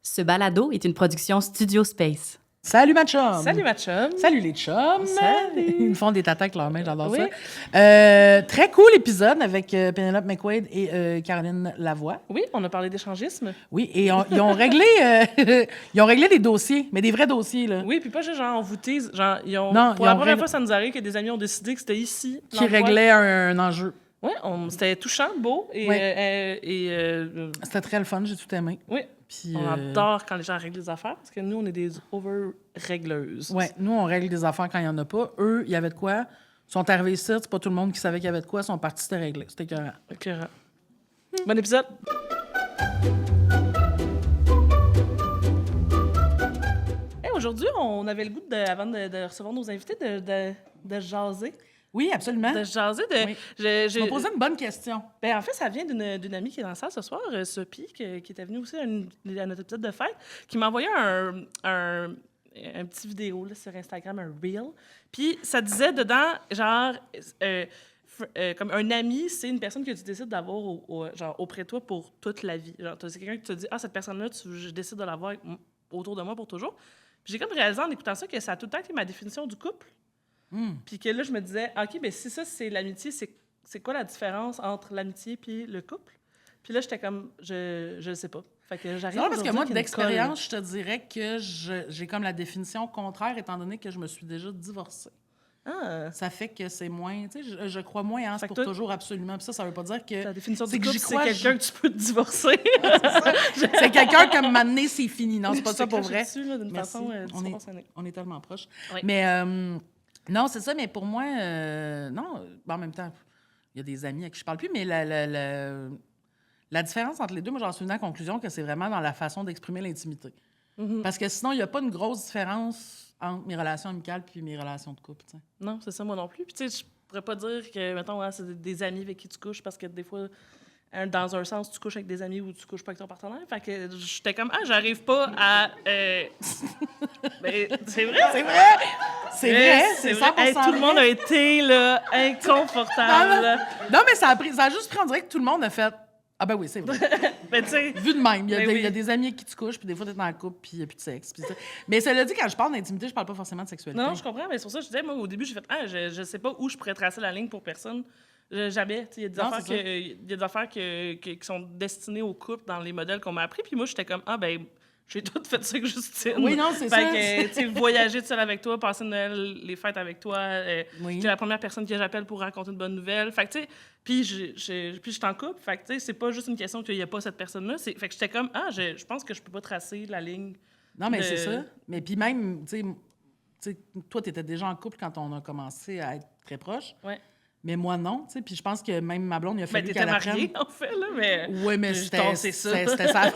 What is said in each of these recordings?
Ce balado est une production Studio Space. Salut ma chum! Salut ma chum! Salut les chums! Salut! Ils me font des tatas avec leurs mains, j'adore Oui. ça. Très cool épisode avec Penelope McQuaid et Caroline Lavoie. Oui, on a parlé d'échangisme. Oui, et ils ont réglé ils ont réglé des dossiers, mais des vrais dossiers, là. Oui, puis pas juste genre on vous tease. Genre, Non, pour ils la ont première réglé- fois, ça nous arrive que des amis ont décidé que c'était ici. Qui l'endroit. réglaient un enjeu. Oui, c'était touchant, beau. Et, Ouais. C'était très le fun, j'ai tout aimé. oui, Puis, on adore quand les gens règlent des affaires parce que nous, on est des over-régleuses. Ouais, nous, on règle des affaires quand il n'y en a pas. Eux, il y avait de quoi. Ils sont arrivés ici, c'est pas tout le monde qui savait qu'il y avait de quoi. Ils sont partis, c'était réglé. C'était écœurant. Écœurant. Bon épisode. Hey, aujourd'hui, on avait le goût, avant de recevoir nos invités, de jaser. Oui, absolument. De jaser. Oui. Je- Tu m'as posé une bonne question. Ben, en fait, ça vient d'une amie qui est dans la salle ce soir, Sophie, qui était venue aussi à notre épisode de fête, qui m'a envoyé un petit vidéo là, sur Instagram, un reel. Puis ça disait dedans, genre, comme un ami, c'est une personne que tu décides d'avoir genre, auprès de toi pour toute la vie. Genre, c'est quelqu'un qui te dit, ah, cette personne-là, je décide de l'avoir autour de moi pour toujours. Puis j'ai comme réalisé en écoutant ça que ça a tout le temps été ma définition du couple. Puis que là, je me disais, OK, bien, si ça, c'est l'amitié, c'est quoi la différence entre l'amitié puis le couple? Puis là, j'étais comme, je sais pas. Fait que j'arrive Non, parce que aujourd'hui moi, avec une d'expérience, je te dirais que j'ai comme la définition contraire, étant donné que je me suis déjà divorcée. colle. Ah, Ça fait que c'est moins... Tu sais, je crois moins en Fait c'est que pour toi- toujours, absolument. Puis ça veut pas dire que... la définition c'est du que couple, j'y c'est crois, quelqu'un que tu peux te divorcer. C'est quelqu'un qui m'a donné, c'est fini. Non, c'est pas Je ça te pour crachais vrai. dessus, là, d'une Merci. façon On est- disproportionnée. On est tellement proches. Oui. Mais non, c'est ça, mais pour moi, non, en même temps, il y a des amis à qui je parle plus, mais la différence entre les deux, moi, j'en suis venue à la conclusion que c'est vraiment dans la façon d'exprimer l'intimité. Parce que sinon, il n'y a pas une grosse différence entre mes relations amicales puis mes relations de couple, tu sais. Non, c'est ça, moi non plus. Puis tu sais, je pourrais pas dire que, mettons, ouais, c'est des amis avec qui tu couches parce que des fois, dans un sens, tu couches avec des amis ou tu couches pas avec ton partenaire. Fait que j'étais comme, ah, j'arrive pas à... Ben, c'est vrai! C'est vrai! C'est vrai! C'est C'est 100% vrai. Hey, tout le monde vrai. a été là, inconfortable. Non, mais ça a juste pris, on dirait que tout le monde a fait « Ah ben oui, c'est vrai. » Ben, tu sais, Vu de même. Ben Il y a oui. des amis avec qui tu couches, puis des fois, t'es dans la couple, puis il n'y a plus de sexe. Puis ça. Mais cela dit, quand je parle d'intimité, je parle pas forcément de sexualité. non, je comprends, mais c'est pour ça que je disais, moi, au début, j'ai fait, ah, je sais pas où je pourrais tracer la ligne pour personne. Jamais. Il y a des Non, affaires, c'est ça. il y a des affaires qui sont destinées au couple dans les modèles qu'on m'a appris. Puis moi, j'étais comme, ah, ben, j'ai tout fait ça avec Justine. Oui, non, c'est ça. Fait que, tu sais, voyager tout seul avec toi, passer Noël, les fêtes avec toi. Oui. Tu es la première personne que j'appelle pour raconter une bonne nouvelle. Fait que, tu sais, puis je t'en couple. Fait que, tu sais, c'est pas juste une question qu'il n'y a pas cette personne-là. Fait que j'étais comme, ah, je pense que je peux pas tracer la ligne. Non, mais de- c'est ça. Mais puis même, tu sais, toi, tu étais déjà en couple quand on a commencé à être très proches. Ouais. Mais moi, non. Tu sais, puis je pense que même ma blonde, il a Ben, fallu t'étais qu'elle mariée, apprenne. en fait, là, mais... Oui, mais J'ai c'était tassé ça. c'était ça.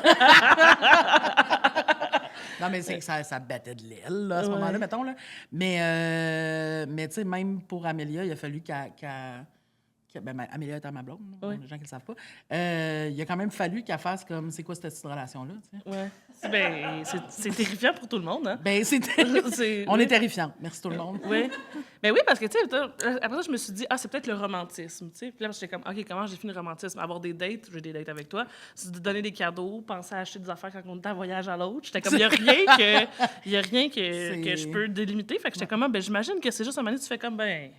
Non, mais c'est que ça battait de l'aile, là, à ce Ouais. moment-là, mettons. Là. Mais tu sais, même pour Amélia, il a fallu ben, Amélia était ma blonde, là, pour Oui. les gens qui ne le savent pas. Il a quand même fallu qu'elle fasse comme, c'est quoi cette petite relation-là, tu sais? Ouais. Ben, c'est terrifiant pour tout le monde, hein? Ben, c'était... On oui. est terrifiants. Merci tout le monde. Oui. Ben oui, parce que, tu sais, après ça, je me suis dit, ah, c'est peut-être le romantisme, tu sais. Puis là, j'étais comme, OK, comment j'ai fini le romantisme? Avoir des dates, j'ai des dates avec toi, c'est de donner des cadeaux, penser à acheter des affaires quand on est en voyage à l'autre. J'étais comme, il n'y a rien que je peux délimiter. Fait que j'étais comme, ah, ben, j'imagine que c'est juste un moment donné, tu fais comme, ben.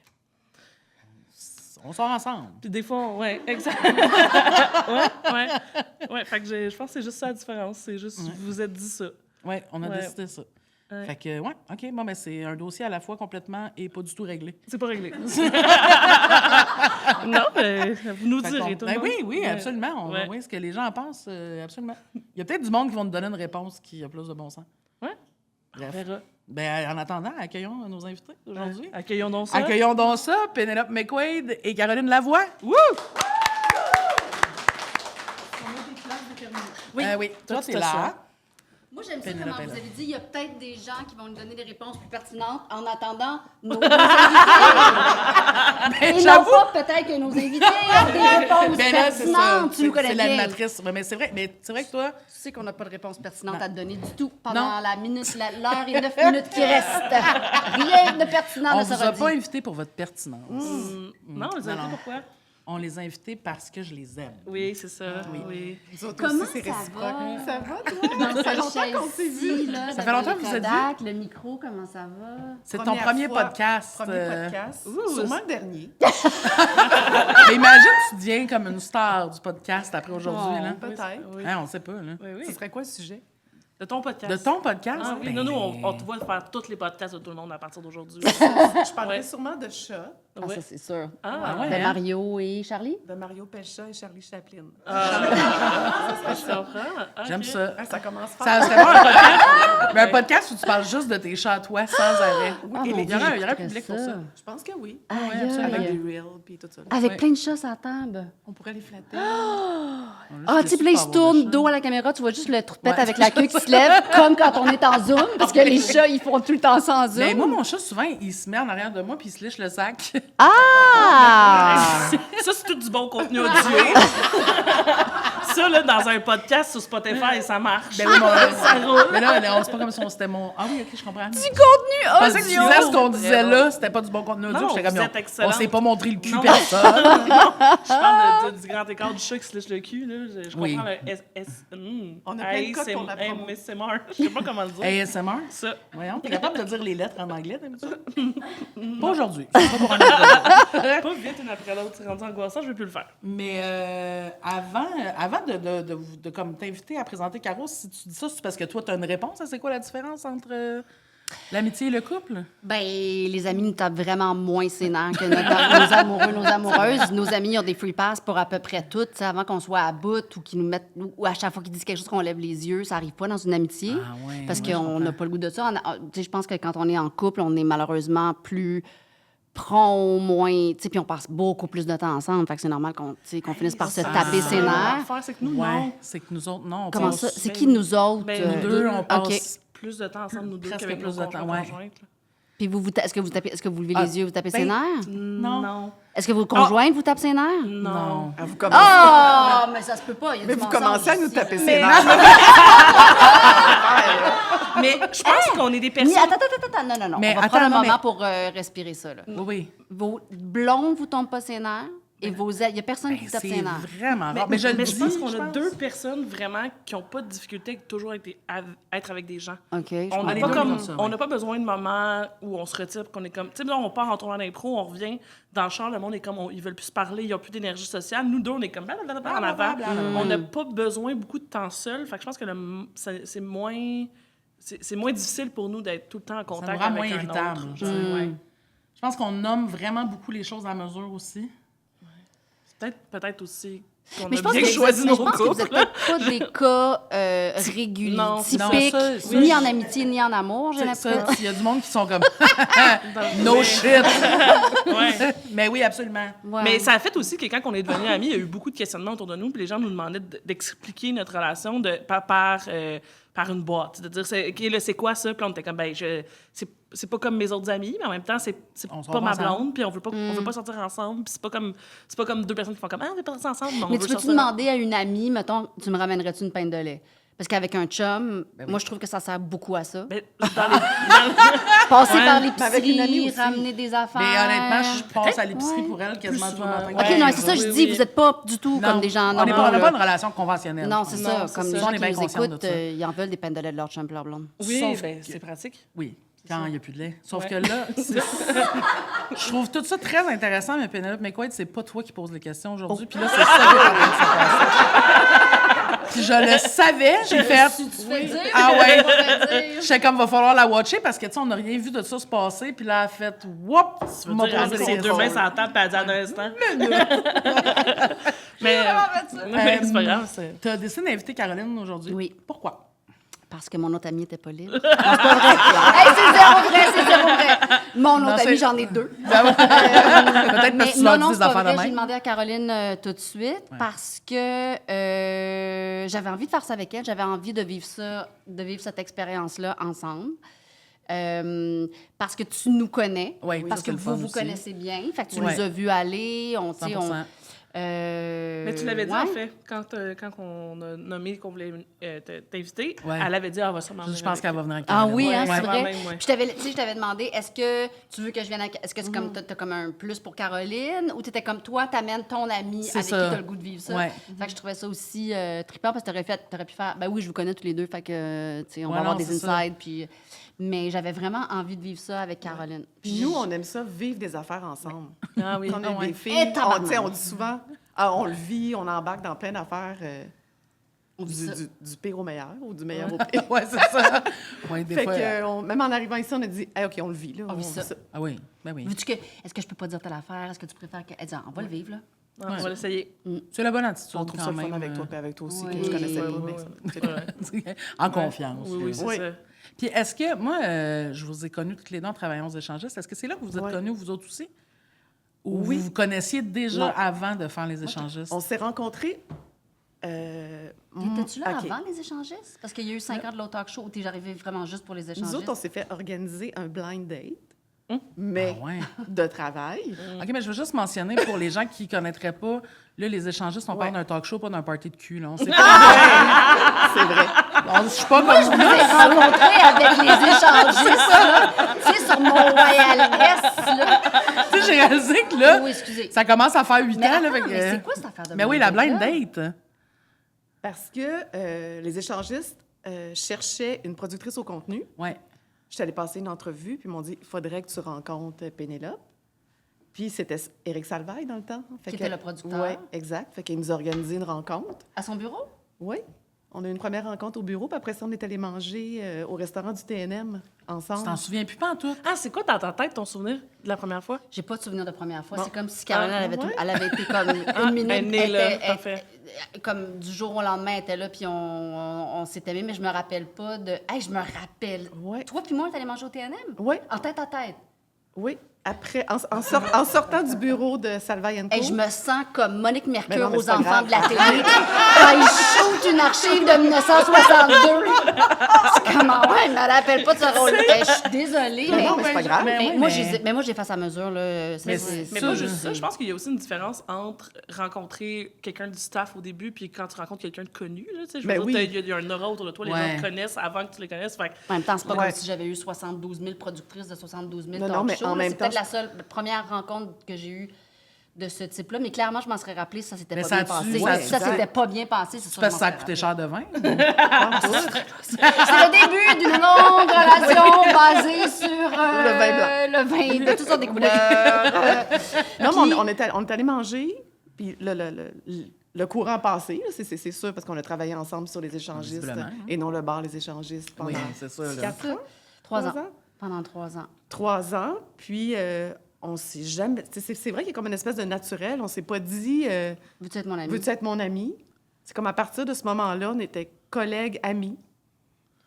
On sort ensemble. Puis des fois, ouais, exact. ouais. Fait que je pense que c'est juste ça la différence. C'est juste, vous vous êtes dit ça. Oui, on a Ouais. décidé ça. Ouais. Fait que, ouais, OK, bon, ben, c'est un dossier à la fois complètement et pas du tout réglé. C'est pas réglé. Non, mais vous nous Fait direz, qu'on- tout ben le monde. oui, Ouais. absolument. On va Ouais. voir ce que les gens en pensent, absolument. Il y a peut-être du monde qui vont nous donner une réponse qui a plus de bon sens. Ouais. Bref. On verra. Ben, en attendant, accueillons nos invités aujourd'hui. Accueillons donc ça. Accueillons donc ça, Penelope McQuaid et Caroline Lavoie. Wouh! Oui. Oui, toi, Toi, t'es tu là. t'assois. Moi, j'aime ça, Pénélope comment est vous là. avez dit, il y a peut-être des gens qui vont nous donner des réponses plus pertinentes en attendant nos invités. Et non j'avoue. pas peut-être que nos invités ont des réponses Ben là, c'est ça. pertinentes. Tu nous connais C'est bien. l'animatrice. Ouais, mais c'est vrai que toi, Tu sais qu'on n'a pas de réponse pertinente à te donner du tout Non. pendant l'heure et 9 minutes qui restent. Rien de pertinent on ne vous sera a dit. pas invité pour votre pertinence. Non, les invités, non. pourquoi? On les a invités parce que je les aime. Oui, c'est ça. Oui. Nous autres Comment aussi, c'est ça réciproque. va? Ça va, toi? Ça fait longtemps qu'on s'est vus. Ça fait longtemps que vous êtes vus? Le micro, comment ça va? C'est ton Première premier fois, podcast. Premier podcast. Sûrement le dernier. Mais imagine, tu deviens comme une star du podcast après aujourd'hui. Oh, là. Peut-être. Oui. Hein, on sait pas. Là. Oui. Ce serait quoi le sujet? De ton podcast. De ton podcast? Ah, oui. Ben, Nous, on te voit faire tous les podcasts de tout le monde à partir d'aujourd'hui. Je parlerais Ouais. sûrement de chat, Ah, Ouais. ça, c'est sûr. Ah, ouais. De hein? Mario et Charlie? de Mario Pelcha et Charlie Chaplin. je comprends. Ok. J'aime ça. Ah, ça commence fort. Ça serait bon un podcast, mais un podcast où tu parles juste de tes chats à toi, sans arrêt. Ah, mon il y Dieu, aurait un j'écouterais public pour ça. Je pense que oui. Aïe, aïe. Avec des reels puis tout ça. Avec Ouais. plein de chats à la table. On pourrait les flatter. Ah, tu sais, puis là, ils se tournent dos à la caméra, tu vois juste le trou de pète avec la queue qui se lève, comme quand on est en zoom, parce que les chats, ils font tout le temps sans zoom. Mais moi, mon chat, souvent, il se met en arrière de moi puis il se liche le sac. Ah! Ça, c'est tout du bon contenu audio. Ça, là, dans un podcast sur Spotify, ça marche. Ben oui, Ça roule. mais là, c'est pas comme si c'était mon... Ah oui, OK, je comprends. Du contenu Parce que tu audio! disais ce qu'on disait là, c'était pas du bon contenu audio. Non, J'étais comme, vous êtes on excellente. s'est pas montré le cul, Non. personne. Je parle du grand écart du chat qui se lèche le cul. Là. Je Oui. comprends le On a plein de codes pour la promo. ASMR. Je sais pas comment le dire. ASMR? Ça. Voyons, t'es capable de dire les lettres en anglais, d'habitude? Pas aujourd'hui. C'est pas pour un autre. Pas vite une après l'autre. C'est rendu angoissant, je veux plus le faire. Mais avant de comme t'inviter à présenter Caro, si tu dis ça, c'est parce que toi, tu as une réponse à c'est quoi la différence entre l'amitié et le couple? Ben, les amis nous tapent vraiment moins ses nerfs que nos amoureux, nos amoureuses. Nos amis ont des free pass pour à peu près tout, tu sais, avant qu'on soit à bout ou qu'ils nous mettent, ou à chaque fois qu'ils disent quelque chose qu'on lève les yeux, ça arrive pas dans une amitié. Ah ouais, parce ouais, je qu'on comprends. n'a pas le goût de ça. Tu sais, je pense que quand on est en couple, on est malheureusement plus prompt, moins, tu sais, puis on passe beaucoup plus de temps ensemble. Fait que c'est normal qu'on, tu sais, qu'on finisse par se taper ses nerfs. L'affaire, c'est que nous, Ouais, non. c'est que nous autres, non. on Comment passe- ça? C'est qui nous autres? Ben, Nous deux, on passe... OK. Plus de temps ensemble, nous deux, Presque qu'avec plus nos de temps, conjoints, ouais. conjointes, là. Puis est-ce que vous levez Ah, les yeux, vous tapez ses ben, nerfs? Non. Est-ce que vos conjointes vous tapent ses nerfs? Non. Ah, vous commencez, Ah, mais ça se peut pas. Il y a mais du vous mensonge commencez à nous ici, taper là. ses nerfs. Mais je pense qu'on est des personnes... Attends, non. Mais On va attends, prendre un non, moment mais- pour respirer ça. Là. Oui, oui. Vos blondes vous tombent pas ses nerfs et il y a personne qui Ben, vous tape c'est ses nerfs. vraiment rare. Mais je le Mais dis, je pense qu'on je a pense. deux personnes vraiment qui n'ont pas de difficulté avec toujours être avec des gens. OK, je On comprends. n'a les pas, deux comme, comme ça, on ouais. n'a pas besoin de moments où on se retire, qu'on est comme... Tu sais, là, on part en tournant d'impro, on revient dans le char, le monde est comme... ils veulent plus se parler, ils n'ont plus d'énergie sociale. Nous deux, on est comme... blablabla en avant. On n'a pas besoin beaucoup de temps seul. Fait que je pense que c'est moins... C'est moins difficile pour nous d'être tout le temps en Ça contact me rend moins avec un irritable. autre. je sais, ouais. Je pense qu'on nomme vraiment beaucoup les choses à mesure aussi. Peut-être aussi qu'on Mais a je pense bien que choisi mais nos je pense que vous couples. n'êtes pas des cas réguliers, Non, c'est ça. typiques, Non, ça, ni en amitié, ni en amour, j'ai Ça, l'impression. il y a du monde qui sont comme Mais- no shit. Ouais. Mais oui, absolument. Ouais. Mais ça a fait aussi que quand on est devenus amis, il y a eu beaucoup de questionnements autour de nous, puis les gens nous demandaient d'expliquer notre relation par une boîte. De dire, OK, là, c'est quoi ça? Puis on était comme, ben, c'est pas comme mes autres amis, mais en même temps, c'est On sort pas ma ensemble. blonde, puis on veut pas sortir ensemble, puis c'est pas comme deux personnes qui font comme, ah, on veut partir ensemble, mais on Mais veut tu peux-tu sortir. demander à une amie, mettons, tu me ramènerais-tu une pinte de lait? Parce qu'avec un chum, moi, je trouve que ça sert beaucoup à ça. Ben, dans les- Passer Ouais. par Mais avec une amie l'épicerie, aussi. ramener des affaires. Mais honnêtement, je passe à l'épicerie Ouais. pour elle quasiment Plus tout le matin. souvent, OK, ouais. non, c'est ça, Oui, je oui, dis, oui. vous n'êtes pas du tout Non, comme des gens on n'est normaux. pas, on n'a là. pas une relation conventionnelle. Non, c'est Non, ça. c'est Comme ça. les On gens est qui bien nous conscients de écoutent, ça. ils en veulent des pintes de lait de leur chum et leur blonde. Oui, Sauf ben, que- c'est pratique. Oui, quand il n'y a plus de lait. Sauf Ouais. que là, je trouve tout ça très intéressant, mais Pénélope McQuaid, c'est pas toi qui poses les questions aujourd'hui. Puis là, c'est ça qui est en train de se passer. Puis je le savais, j'ai fait... Ah ouais. J'étais comme, va falloir la watcher parce que, tu sais, on n'a rien vu de ça se passer. Puis là, elle a fait, whoop, Tu veux m'a dire, posé avec des ses deux questions. mains sur la table, puis elle dit en un instant. Mais c'est pas grave. Tu as décidé d'inviter Caroline aujourd'hui. Oui. Pourquoi? Parce que mon autre ami n'était pas libre. Non, c'est pas vrai. Hey, c'est zéro vrai. Mon Non, autre c'est- ami, j'en ai deux. Ben ouais. Peut-être Mais parce que tu leur dis non, des c'est pas affaires vrai. de J'ai même. demandé à Caroline tout de suite parce que j'avais envie de faire ça avec elle. J'avais envie de vivre cette expérience-là ensemble. Parce que tu nous connais, Oui, parce ça, que c'est le fun vous aussi. connaissez bien. Fait que tu Ouais. nous as vus aller. Tu sais, 100%. Mais tu l'avais dit, ouais. en fait, quand on a nommé qu'on voulait t'inviter, Ouais. elle avait dit, elle va sûrement venir Je pense avec qu'elle nous. va venir avec Ah Caroline. oui, Ouais, hein, ouais, c'est vrai. même, ouais. Puis je t'avais demandé, est-ce que tu veux que je vienne avec... Est-ce que c'est comme, t'as comme un plus pour Caroline ou t'étais comme toi, t'amènes ton ami C'est avec ça. qui t'as le goût de vivre ça? Ouais. Fait que je trouvais ça aussi trippant parce que t'aurais pu faire... Ben oui, je vous connais tous les deux, fait que, tu sais, on Ouais, va avoir non, des c'est ça. insides, puis... Mais j'avais vraiment envie de vivre ça avec Caroline. Puis nous, on aime ça, vivre des affaires ensemble. Ah oui. Quand on est ouais. des filles, Et tabarnak. tu sais, on dit souvent, on le vit, on embarque dans plein d'affaires vit ça. du pire au meilleur ou du meilleur au pire. Ouais, c'est ça. Ouais, des Fait fois. que, même en arrivant ici, on a dit, hey, OK, on le vit. Là, On vit ça. Ah oui, ben oui. Veux-tu que... Est-ce que je peux pas dire telle affaire? Est-ce que tu préfères que... Elle dit, on va le vivre, là. Ah, on va l'essayer. C'est la bonne attitude. On trouve ça quand le fun même, avec toi, puis avec toi aussi, oui. que je connaissais pas. Oui, Mais oui, c'est- en confiance. Oui, oui, c'est Oui. ça. Puis est-ce que, moi, je vous ai connus toutes les deux en travaillant aux échangistes. Est-ce que c'est là que vous êtes Ouais. connus, vous autres aussi? Ou Oui. vous vous connaissiez déjà Non. avant de faire les échangistes? On s'est rencontrés. T'étais-tu là OK. avant les échangistes? Parce qu'il y a eu 5 ans de l'autre talk show où t'es arrivé vraiment juste pour les échangistes. Nous autres, on s'est fait organiser un blind date, mais Ah ouais. de travail. OK, mais je veux juste mentionner pour les gens qui ne connaîtraient pas, là, les échangistes, on parle Ouais. d'un talk show, pas d'un party de cul. Là. On sait C'est vrai. Je suis pas Moi, je comme vous ai rencontré avec les échangistes, là. Tu sais, sur Mont-Royal Est, là. Tu sais, j'ai réalisé que là, Oui, excusez. ça commence à faire 8 Mais ans. attends, là, fait que, mais c'est quoi cette affaire de Mais oui, la blind date-là? date. Parce que les échangistes cherchaient une productrice au contenu. Ouais. J'étais allée passer une entrevue, puis ils m'ont dit il faudrait que tu rencontres Pénélope. Puis c'était Éric Salvaille dans le temps. Qui était le producteur. Oui, exact. Fait qu'il nous a organisé une rencontre. À son bureau? Oui. On a eu une première rencontre au bureau, puis après ça, on est allé manger au restaurant du TNM Tu ensemble. t'en souviens plus pas en tout? Ah, c'est quoi dans ta tête ton souvenir de la première fois? J'ai pas de souvenir de première fois. Bon. C'est comme si Caroline, elle, avait ouais? elle avait été comme une minute. elle est née là, parfait. Comme du jour au lendemain, elle était là, puis on s'est aimés, mais je me rappelle pas de... Hey, je me rappelle. Ouais. Toi puis moi, on est allés manger au TNM? Oui, En tête à tête. oui. Après, en sortant du bureau de Salvaille & Co. Hey, je me sens comme Monique Mercure Ben non, mais aux c'est pas enfants grave. de la télé. Quand ils shootent une archive de 1962. C'est comme, ah ouais, je me rappelle pas de ce rôle. Je suis désolée, Mais mais... non, mais c'est pas grave. mais- Mais oui, moi, mais- mais moi, j'ai face à mesure. Là. Mais Mais Ça, pas je juste ça. sais. Je pense qu'il y a aussi une différence entre rencontrer quelqu'un du staff au début puis quand tu rencontres quelqu'un de connu. Là, tu sais, je veux Ben dire, oui. il y a un aura autour de toi. Les Ouais. gens te connaissent avant que tu les connaisses. Fait que En même temps, c'est pas Ouais. comme si j'avais eu 72 000 productrices de 72 000 Non, talk non, mais shows, en là. même C'est peut-être temps, la seule première rencontre que j'ai eue de ce type-là. Mais clairement, je m'en serais rappelé si ça s'était Mais pas ça bien a-tu- passé. ouais, Si ça exact. s'était pas bien passé, c'est sûr Parce que que je ça m'en a coûté serais cher de vin. C'est le début d'une longue relation basée sur Le vin blanc. le vin de toutes sortes de couleurs. Non, Puis- mais on est allé manger, puis le courant passé, là, c'est sûr, parce qu'on a travaillé ensemble sur les échangistes Visiblement, hein. et non le bar Les Échangistes pendant Oui, c'est ça. Là. 4 ans. 3 ans. 3 ans. Pendant 3 ans. 3 ans, puis on s'est jamais... C'est vrai qu'il y a comme une espèce de naturel. On s'est pas dit Veux-tu être mon ami? veux-tu être mon ami? C'est comme à partir de ce moment-là, on était collègues, amis.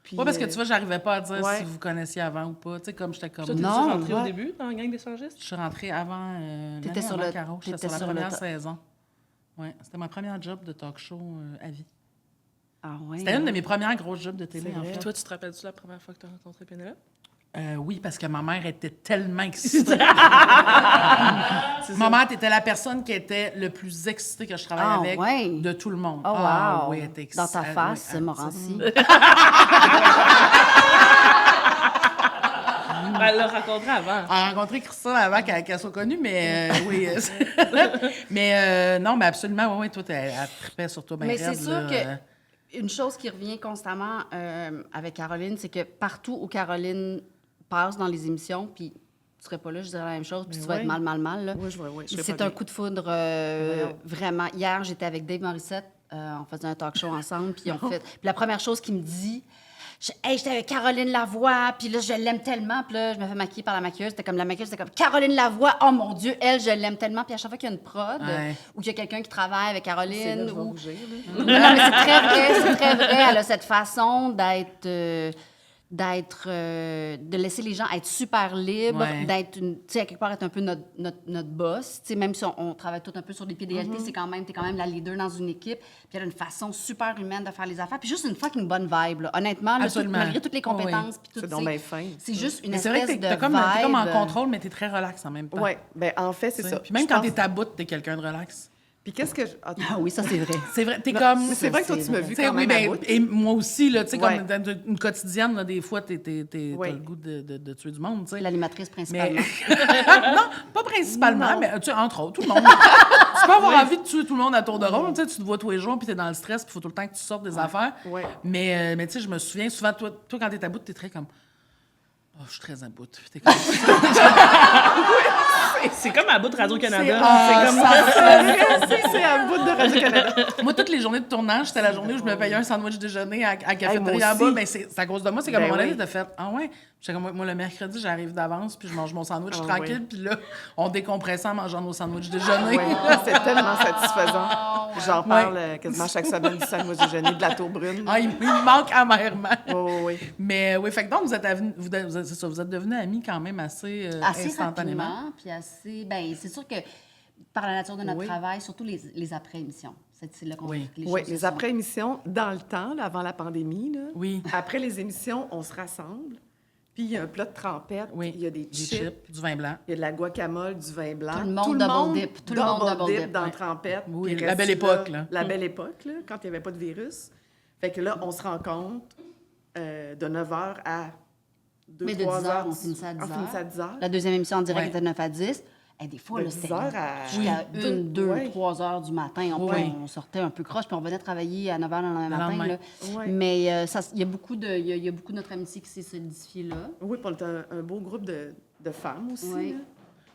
Puis, Ouais, parce que tu vois, j'arrivais pas à dire ouais. si vous connaissiez avant ou pas. Tu sais, comme j'étais comme. toi, t'es-tu Non, rentré au ouais. début dans la gang d'échangistes? Je suis rentrée avant. T'étais l'année sur avant le- Caro. J'étais t'étais sur la sur le première top. saison. Ouais, c'était ma première job de talk show à vie. Ah ouais. C'était une de mes premières grosses jobs de télé, C'est en vrai. fait. Puis toi, tu te rappelles-tu la première fois que tu as rencontré Pénélope? Oui, parce que ma mère était tellement excitée. Ma mère était la personne qui était le plus excitée que je travaille Ah, avec ouais. de tout le monde. Oh, wow. Ah, oui, elle était Dans excitée. ta face, Oui, Morancy. Ben, elle l'a rencontré avant. Elle a rencontré Christine avant qu'elle soit connue, mais oui. Mais non, mais absolument, oui, toi, elle trippait sur toi, ben Mais c'est raide, sûr là, que une chose qui revient constamment avec Caroline, c'est que partout où Caroline passe dans les émissions, puis tu serais pas là, je dirais la même chose, puis tu vas ouais. être mal, là. Oui, je vais C'est pas un bien. coup de foudre, vraiment. Hier, j'étais avec Dave Morissette, on faisait un talk show ensemble, puis on fait... Puis la première chose qu'il me dit... Hey, j'étais avec Caroline Lavoie, puis là, je l'aime tellement. Puis là, je me fais maquiller par la maquilleuse. C'était comme la maquilleuse, c'était comme Caroline Lavoie. Oh mon Dieu, elle, je l'aime tellement. Puis à chaque fois qu'il y a une prod Ouais. ou qu'il y a quelqu'un qui travaille avec C'est là, Caroline, je vais ou... rougir, là. Non, mais c'est très vrai, c'est très vrai. Elle a cette façon de laisser les gens être super libres, Ouais. d'être, tu sais, à quelque part, être un peu notre boss. Tu sais, même si on travaille tout un peu sur des pieds d'égalité, c'est quand même, t'es quand même la leader dans une équipe. Puis elle a une façon super humaine de faire les affaires. Puis juste une fucking bonne vibe, là. Honnêtement, là, Absolument. malgré toutes les compétences. Puis tout, C'est donc tu sais, bien fin. c'est juste une Mais c'est vrai espèce que de t'es comme en vibe. contrôle, mais t'es très relax en même temps. Oui, bien, en fait, c'est Tu sais. ça. Puis même Je quand pense- t'es à bout, t'es quelqu'un de relax. Puis qu'est-ce que... Ah oui, ça, c'est vrai. C'est vrai, t'es Non, comme... mais c'est vrai que toi, tu m'as vu Tu sais, quand oui, même à ben, bout. et moi aussi, là, tu sais, Ouais. comme dans une quotidienne, là, des fois, t'as Ouais. le goût de tuer du monde, tu sais. L'animatrice Mais... principalement. non, pas principalement, Non. mais tu sais, entre autres, tout le monde. Tu peux avoir envie de tuer tout le monde à tour de rôle, tu sais, tu te vois tous les jours, puis t'es dans le stress, puis il faut tout le temps que tu sortes des affaires. Ouais. Mais tu sais, je me souviens, souvent, toi quand t'es à bout, t'es très comme... Oh, je suis très à bout. Puis t'es comme... C'est comme à bout de Radio-Canada. C'est à bout de Radio-Canada. Moi, toutes les journées de tournage, c'était la journée où je me payais un sandwich déjeuner à moi cafétéria en bas. aussi. Mais c'est à cause de moi. C'est comme Ben mon oui. ami t'a fait. Ah ouais? J'étais comme, moi, le mercredi, j'arrive d'avance, puis je mange mon sandwich Ah tranquille. ouais. Puis là, on décompressait en mangeant nos sandwichs déjeuner. Ouais, c'est tellement satisfaisant. J'en parle quasiment chaque semaine du sandwich déjeuner de la tour brune. Ah, il me manque amèrement. Oui. Mais oui, fait que donc, vous êtes devenus amis quand même assez, Assez instantanément. rapidement, puis assez... Ben, c'est sûr que par la nature de notre Oui. travail, surtout les après-émissions, c'est là qu'on Oui. voit que les Oui, choses les se sont- après-émissions, dans le temps, là, avant la pandémie, là, Oui. après les émissions, on se rassemble, puis il y a un plat de trempette, Oui. il y a des chips, du vin blanc. il y a de la guacamole, du vin blanc. Tout le monde double dip. Tout le monde double dip, dans ouais. la trempette. Oui, puis il la reste belle époque, là. La belle époque, là, quand il n'y avait pas de virus. Fait que là, on se rencontre de 9h à 2-3 Mais de 10 heures, heures. on finissait à 10 On finissait à 10 heures. La deuxième émission en direct Ouais. était de 9 à 10. Et des fois, De là, 10 c'était heures à... jusqu'à Oui. 1, 2, Ouais. 3 heures du matin. Oui. On sortait un peu croche, puis on venait travailler à 9 h le lendemain Le matin. lendemain. Là. Ouais. Mais il y a beaucoup de notre amitié qui s'est solidifiée là. Oui, puis on était un beau groupe de femmes aussi. Oui. là.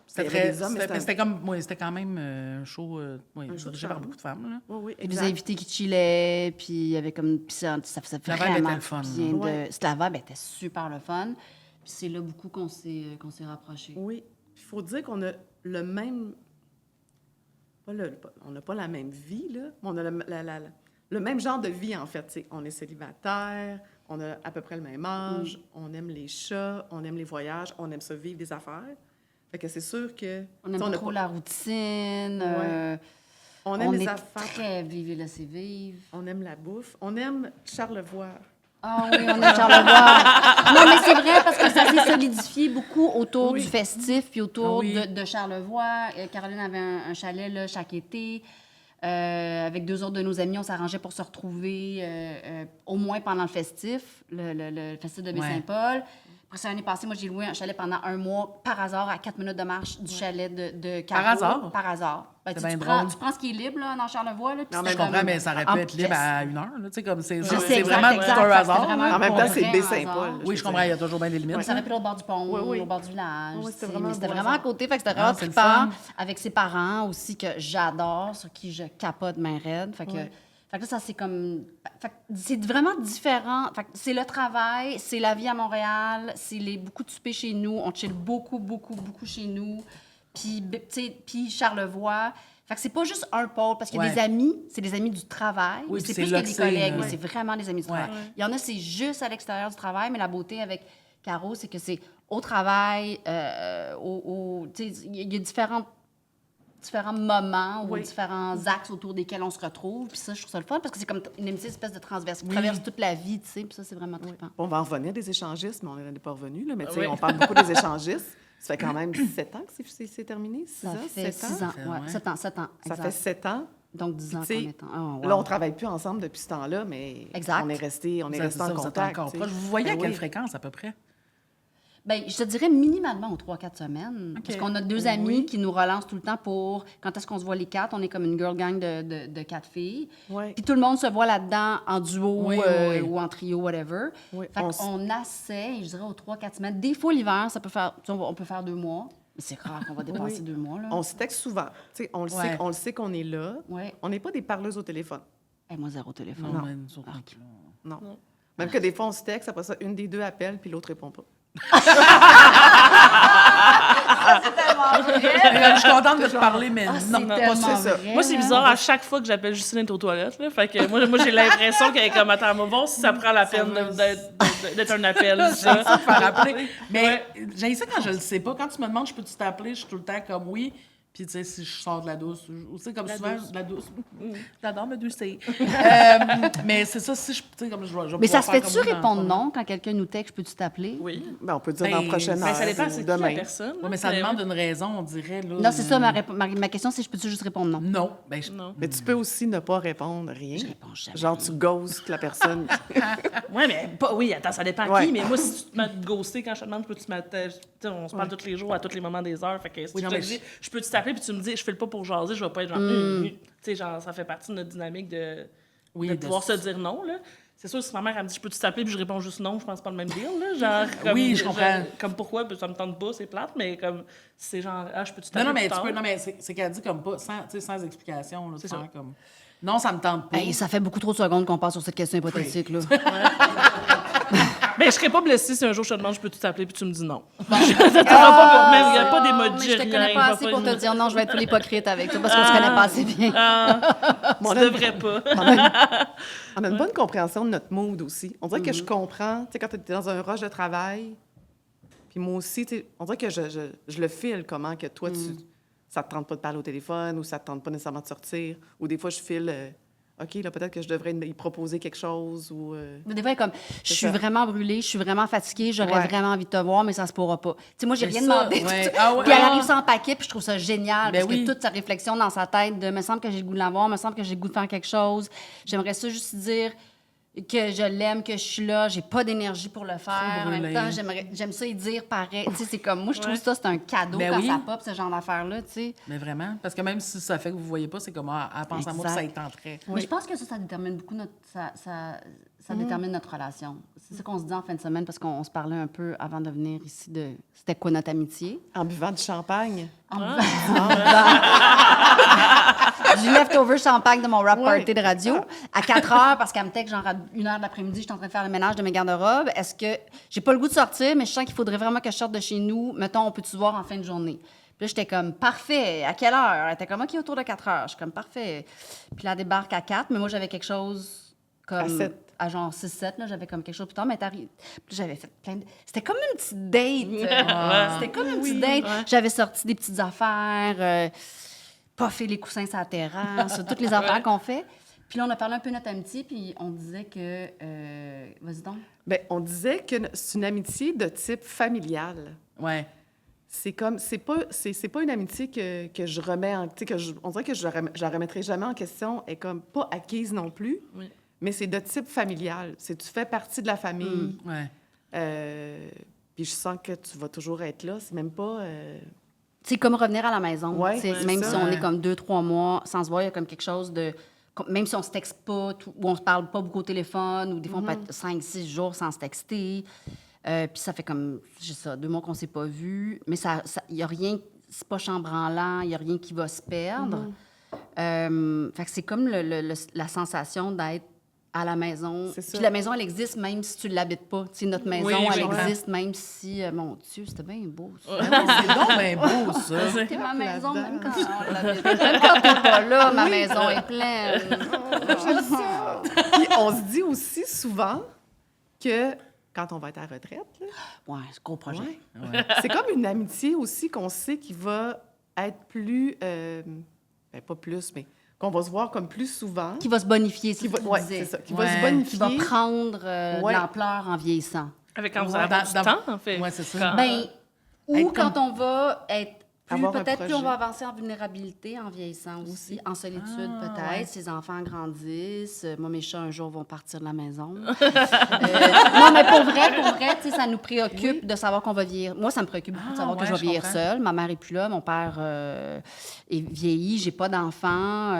C'était Il y avait des hommes, mais c'était comme, oui, c'était quand même un show, show de dirigé par femmes. beaucoup de femmes, là. Oui, Il y a des exact. invités qui chillaient, puis il y avait comme... Puis ça faisait La vibe vraiment était le fun, bien. là. Ouais. La vibe était super le fun. Puis c'est là beaucoup qu'on s'est rapprochés. Oui. Il faut dire qu'on a le même... On n'a pas la même vie, là, mais on a le même genre de vie, en fait. T'sais. On est célibataire, on a à peu près le même âge, on aime les chats, on aime les voyages, on aime ça vivre des affaires. Fait que c'est sûr que... On aime t'sais, pas a trop la routine. Ouais. On aime les est affaires, très vivre et laisser vivre. on aime la bouffe, on aime Charlevoix. Ah oui, on aime Charlevoix. Non, mais c'est vrai parce que ça s'est solidifié beaucoup autour Oui. du festif puis autour Ah oui. de Charlevoix. Caroline avait un chalet là, chaque été. Avec 2 autres de nos amis, on s'arrangeait pour se retrouver au moins pendant le festif, le festif de Baie-Saint-Paul. Après ça, l'année passée, moi, j'ai loué un chalet pendant 1 mois, par hasard, à 4 minutes de marche du chalet de Caro. Par hasard? Par hasard. Ben, C'est tu bien prends, drôle. tu prends ce qui est libre là, dans Charlevoix. Là, puis Non, Je mais c'était comprends, comme mais ça aurait en pu être libre pièces. à 1 heure, là, tu sais, comme c'est C'est vraiment exact, tout un exact. hasard. C'était vraiment En même un temps, c'est vrai Baie-Saint-Paul. hasard. Oui, je comprends, il y a toujours bien des limites. Ça aurait pu l'autre bord du pont, Oui, oui. au bord du village. Oui, c'était tu sais, vraiment mais c'était un beau vraiment à hasard. côté. Fait que c'était Ah, vraiment c'est le trippant. fun. Avec ses parents aussi, que j'adore, sur qui je capote main raide. Fait que là, ça, c'est comme... Fait que c'est vraiment différent. Fait que c'est le travail, c'est la vie à Montréal, c'est beaucoup de souper chez nous. On chill beaucoup, beaucoup, beaucoup chez nous. Puis, tu sais, puis Charlevoix. Fait que c'est pas juste un pôle, parce qu'il y a Ouais. des amis, c'est des amis du travail. Oui, mais c'est puis plus c'est là que des que c'est, collègues, là. mais c'est vraiment des amis du travail. Ouais. Il y en a, c'est juste à l'extérieur du travail, mais la beauté avec Caro, c'est que c'est au travail, tu sais, il y a différents moments ou Oui. différents axes autour desquels on se retrouve. Puis ça, je trouve ça le fun, parce que c'est comme une espèce de transverse qui traverse toute la vie, tu sais, puis ça, c'est vraiment trippant. On va en revenir des échangistes, mais on n'en est pas revenu. Là. Mais tu sais, Oui. on parle beaucoup des échangistes. Ça fait quand même 7 ans que c'est terminé. 6 Ça ans, fait 7 6 ans, fait, ouais, ouais. 7 ans, Ça exact. fait 7 ans. Donc 10 ans Tu sais, qu'on est en... Oh, wow. Là, on ne travaille plus ensemble depuis ce temps-là, mais Exact. on est resté en Vous êtes contact. encore tu sais. proche. Vous voyez à Ben quelle oui. fréquence, à peu près? Bien, je te dirais minimalement aux 3-4 semaines. OK. Parce qu'on a 2 amis Oui. qui nous relancent tout le temps pour quand est-ce qu'on se voit les 4. On est comme une girl gang de 4 filles. Ouais. Puis tout le monde se voit là-dedans en duo Oui, oui. ou en trio, whatever. Oui, Fait on qu'on essaie, je dirais, aux 3-4 semaines. Des fois, l'hiver, ça peut faire... tu sais, on peut faire 2 mois. Mais c'est rare qu'on va dépasser Oui. 2 mois, là. On se texte souvent. Tu sais, on le Ouais. sait, on le sait qu'on est là. Ouais. On n'est pas des parleuses au téléphone. Moi, 0 téléphone. Non, mais nous autres non plus. Non. Même que des fois, on se texte, après ça, une des deux appelle, puis l'autre répond pas. Je suis contente de te parler, mais Ah, non. c'est pas tellement ça. vrai, Moi, c'est là. bizarre, à chaque fois que j'appelle Justine est aux toilettes. Là, fait que moi j'ai l'impression qu'elle est comme, attends, on va voir si ça prend la peine d'être un appel. Ça. Faire appeler. Mais j'ai ça quand je le sais pas. Quand tu me demandes, je peux-tu t'appeler, je suis tout le temps comme oui. Puis, tu sais, si je sors de la douce, ou tu sais, comme La souvent, douce. de la douce. J'adore me doucer. Mais c'est ça, si je, tu sais, comme je vais Mais ça pouvoir se faire fait-tu comme vous dans- répondre non quand quelqu'un nous texte, peux-tu t'appeler? Oui. Ben, on peut dire dans la prochaine Ben, heure Ça dépend, ou c'est qui la demain. personne. Oui, mais ça Mais demande oui. une raison, on dirait. Là, Non, c'est ça, ma question, c'est je peux-tu juste répondre non? Non. Ben, Non. Mais tu peux aussi ne pas répondre rien. Je réponds jamais. Genre, tu ghostes la personne. Ouais, mais pas. Oui, attends, ça dépend Ouais. qui. Mais moi, si tu te mets ghoster quand je te demande, peux-tu te mettre. On se parle tous les jours, à tous les moments des heures. Fait que si Oui, je non, te mais dis, je peux t'appeler, puis tu me dis, je fais le pas pour jaser, je vais pas être genre. Tu sais, genre, ça fait partie de notre dynamique de pouvoir se dire non, là. C'est sûr, si ma mère, elle me dit, je peux t'appeler, puis je réponds juste non, je pense pas le même deal, là. Genre, comme, Oui, je comprends. Comme pourquoi, puis ça me tente pas, c'est plate, mais comme, c'est genre, je peux t'appeler. Non, mais plus tu tard? peux. Non, mais c'est qu'elle dit comme pas, sans, tu sais, sans explication. Là, C'est faire ça. Comme, non, ça me tente pas. Hey, ça fait beaucoup trop de secondes qu'on passe sur cette question hypothétique, là. Mais je serais pas blessée si un jour je te demande, je peux t'appeler, puis tu me dis non. Ça te rend pas, même, il y a pas Mais d'emoji, je te rien, connais il pas va assez pas pour te une- dire non, je vais être full hypocrite avec toi parce qu'on se connaît pas assez bien. Tu devrais pas. On a une bonne compréhension de notre mood aussi. On dirait que je comprends, tu sais, quand tu es dans un rush de travail, puis moi aussi, tu sais, on dirait que je le file comment que toi, ça te tente pas de parler au téléphone ou ça te tente pas nécessairement de sortir. Ou des fois, je file, OK, là, peut-être que je devrais y proposer quelque chose ou... Mais des fois, comme, je suis ça. vraiment brûlée, je suis vraiment fatiguée, j'aurais Ouais. vraiment envie de te voir, mais ça se pourra pas. Tu sais, moi, j'ai Mais rien ça, demandé. ouais. tout- Ah ouais, Puis elle ah. arrive sans paquet, puis je trouve ça génial, Ben parce oui. que toute sa réflexion dans sa tête de, me semble que j'ai le goût de l'avoir, me semble que j'ai le goût de faire quelque chose. J'aimerais ça juste dire que je l'aime, que je suis là, j'ai pas d'énergie pour le faire. En même brûlée. temps, j'aime ça y dire pareil. Tu sais, c'est comme, moi, je trouve ça, c'est un cadeau Ben quand oui. ça pop, ce genre d'affaires-là, tu sais. Mais vraiment. Parce que même si ça fait que vous ne voyez pas, c'est comme, elle pense à moi, puis ça y Exact. tenterait. Mais je pense que ça détermine beaucoup notre... Ça détermine notre relation. C'est ça qu'on se dit en fin de semaine, parce qu'on se parlait un peu avant de venir ici de... C'était quoi notre amitié? En buvant du champagne. Du leftover champagne de mon rap Ouais. party de radio à 4 heures, parce qu'elle me texte genre à 1 heure de l'après-midi, je suis en train de faire le ménage de mes garde-robes. Est-ce que... J'ai pas le goût de sortir, mais je sens qu'il faudrait vraiment que je sorte de chez nous. Mettons, on peut-tu se voir en fin de journée? Puis là, j'étais comme, parfait. À quelle heure? Elle était comme, OK, autour de 4 heures. Je suis comme, parfait. Puis là, elle débarque à 4, mais moi, j'avais quelque chose comme... À 7. À genre 6-7, là, j'avais comme quelque chose plus tard, mais t'arrives. Puis j'avais fait plein de... C'était comme une petite date. C'était comme une petite date. J'avais sorti des petites affaires, pas fait les coussins sur la terrasse, toutes les affaires qu'on fait. Puis là, on a parlé un peu de notre amitié, puis on disait que... Vas-y donc. Bien, on disait que c'est une amitié de type familial. Ouais. C'est comme, c'est pas une amitié que je remets en... Tu sais, on dirait que je la remettrai jamais en question. Elle est comme pas acquise non plus, Oui. mais c'est de type familial. Tu fais partie de la famille. Ouais. Puis je sens que tu vas toujours être là. C'est même pas... C'est comme revenir à la maison. Ouais, Tu sais, ouais, même ça. si on est Ouais. comme 2-3 mois sans se voir, il y a comme quelque chose de... Même si on se texte pas, ou on se parle pas beaucoup au téléphone, ou des fois on peut être 5-6 jours sans se texter. Puis ça fait comme, j'ai ça, 2 mois qu'on s'est pas vus. Mais il y a rien, c'est pas chambranlant, il y a rien qui va se perdre. Fait que c'est comme la sensation d'être à la maison. C'est ça. Puis la maison, elle existe même si tu l'habites pas. Tu sais, notre maison, Oui, je elle comprends. existe même si... mon Dieu, c'était bien beau, ça. C'est donc bien beau, ça. C'est ma maison, là-dedans. même quand on l'habite. Même quand t'es pas là, ma maison est pleine. Puis on se dit aussi souvent que quand on va être à la retraite, là, Ouais, c'est un gros projet. ouais, c'est comme une amitié aussi qu'on sait qui va être plus... ben, pas plus, mais qu'on va se voir comme plus souvent. Qui va se bonifier, c'est Qui ce va, que tu ouais, disais. c'est ça. Qui va Ouais. se Qui bonifier. va prendre Ouais. de l'ampleur en vieillissant. Avec quand vous Ouais, avez du dans- temps, en fait. Ouais, c'est ça. Quand- Ben, ou Être quand comme- on va être plus, Avoir un peut-être plus on projet. va avancer en vulnérabilité, en vieillissant aussi, en solitude peut-être. ouais. Ses enfants grandissent. Moi, mes chats, un jour, vont partir de la maison. Non, mais pour vrai, tu sais, ça nous préoccupe de savoir qu'on va vieillir. Moi, ça me préoccupe beaucoup de savoir que ouais, je vais je vieillir comprends. seule. Ma mère est plus là, mon père est vieilli, j'ai pas d'enfants.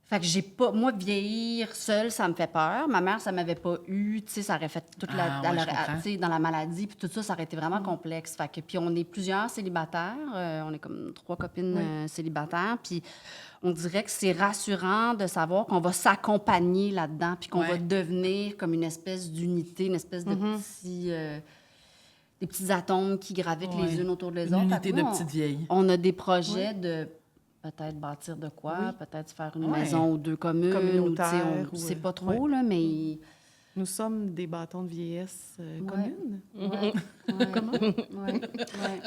Fait que j'ai pas... Moi, vieillir seule, ça me fait peur. Ma mère, ça m'avait pas eu. Tu sais, ça aurait fait toute la... Ah, ouais, je comprends. tu sais, dans la maladie, puis tout ça, ça aurait été vraiment complexe. Fait que... Puis on est plusieurs célibataires. On est comme 3 copines célibataires. Puis on dirait que c'est rassurant de savoir qu'on va s'accompagner là-dedans, puis qu'on Ouais. va devenir comme une espèce d'unité, une espèce de petits... des petits atomes qui gravitent Ouais. les unes autour des Une autres. Fait unité que de nous, petites vieilles. on a des projets de peut-être bâtir de quoi, peut-être faire une Ouais. maison ou 2 communes. Ou, tu sais, Communautaire, on ou, sait pas trop, là, mais Nous sommes des bâtons de vieillesse Ouais. communes. Ouais. Comment? Ouais.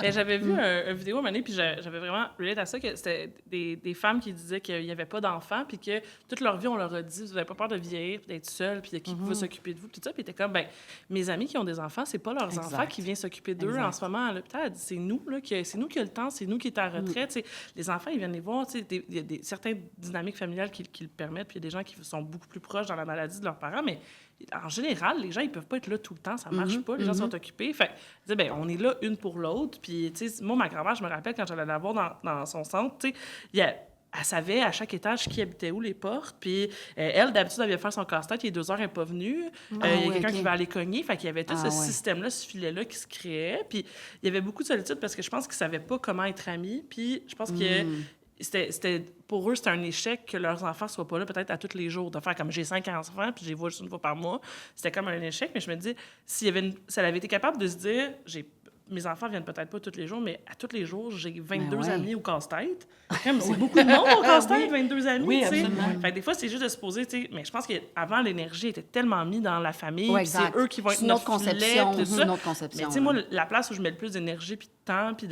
Ben, j'avais vu une vidéo à un moment donné, puis j'avais vraiment relate à ça, que c'était des femmes qui disaient qu'il n'y avait pas d'enfants, puis que toute leur vie, on leur a dit, vous n'avez pas peur de vieillir, puis d'être seul, puis qui va s'occuper de vous, puis tout ça. Puis était comme, ben, mes amis qui ont des enfants, c'est pas leurs Exact. enfants qui viennent s'occuper d'eux Exact. en ce moment à l'hôpital. Elle dit, c'est nous, là, c'est nous qui avons le temps, c'est nous qui est à la retraite. Tu sais, les enfants, ils viennent les voir. Tu sais, il y a certaines dynamiques familiales qui le permettent, puis il y a des gens qui sont beaucoup plus proches dans la maladie de leurs parents, mais en général, les gens, ils peuvent pas être là tout le temps, ça marche pas, les gens sont occupés. Fait je dis, ben, on est là une pour l'autre. Puis, tu sais, moi, ma grand-mère, je me rappelle quand j'allais la voir dans son centre, tu sais, elle savait à chaque étage qui habitait où, les portes. Puis elle, d'habitude, elle vient faire son casse-tête. Il y a 2 heures, elle n'est pas venue. Il y a oui, quelqu'un OK. qui va aller cogner. Fait qu'il y avait tout Ah, ce ouais. système-là, ce filet-là qui se créait. Puis il y avait beaucoup de solitude parce que je pense qu'ils ne savaient pas comment être amis. Puis je pense que pour eux, c'était un échec que leurs enfants ne soient pas là peut-être à tous les jours. De faire comme j'ai 5 enfants, puis je les vois juste une fois par mois. C'était comme un échec. Mais je me dis, si elle avait été capable de se dire, mes enfants viennent peut-être pas tous les jours, mais à tous les jours, j'ai 22 ouais. amis au casse-tête. Comme, c'est beaucoup de monde au casse-tête, 22 amis, Oui, tu sais. absolument. Fait que des fois, c'est juste de se poser, tu sais. Mais je pense qu'avant, l'énergie était tellement mise dans la famille, Ouais, puis c'est exact. eux qui vont être C'est une autre notre filet, conception. puis tout C'est ça. une autre conception. Mais tu sais, moi, la place où je mets le plus d'énergie, puis de temps, puis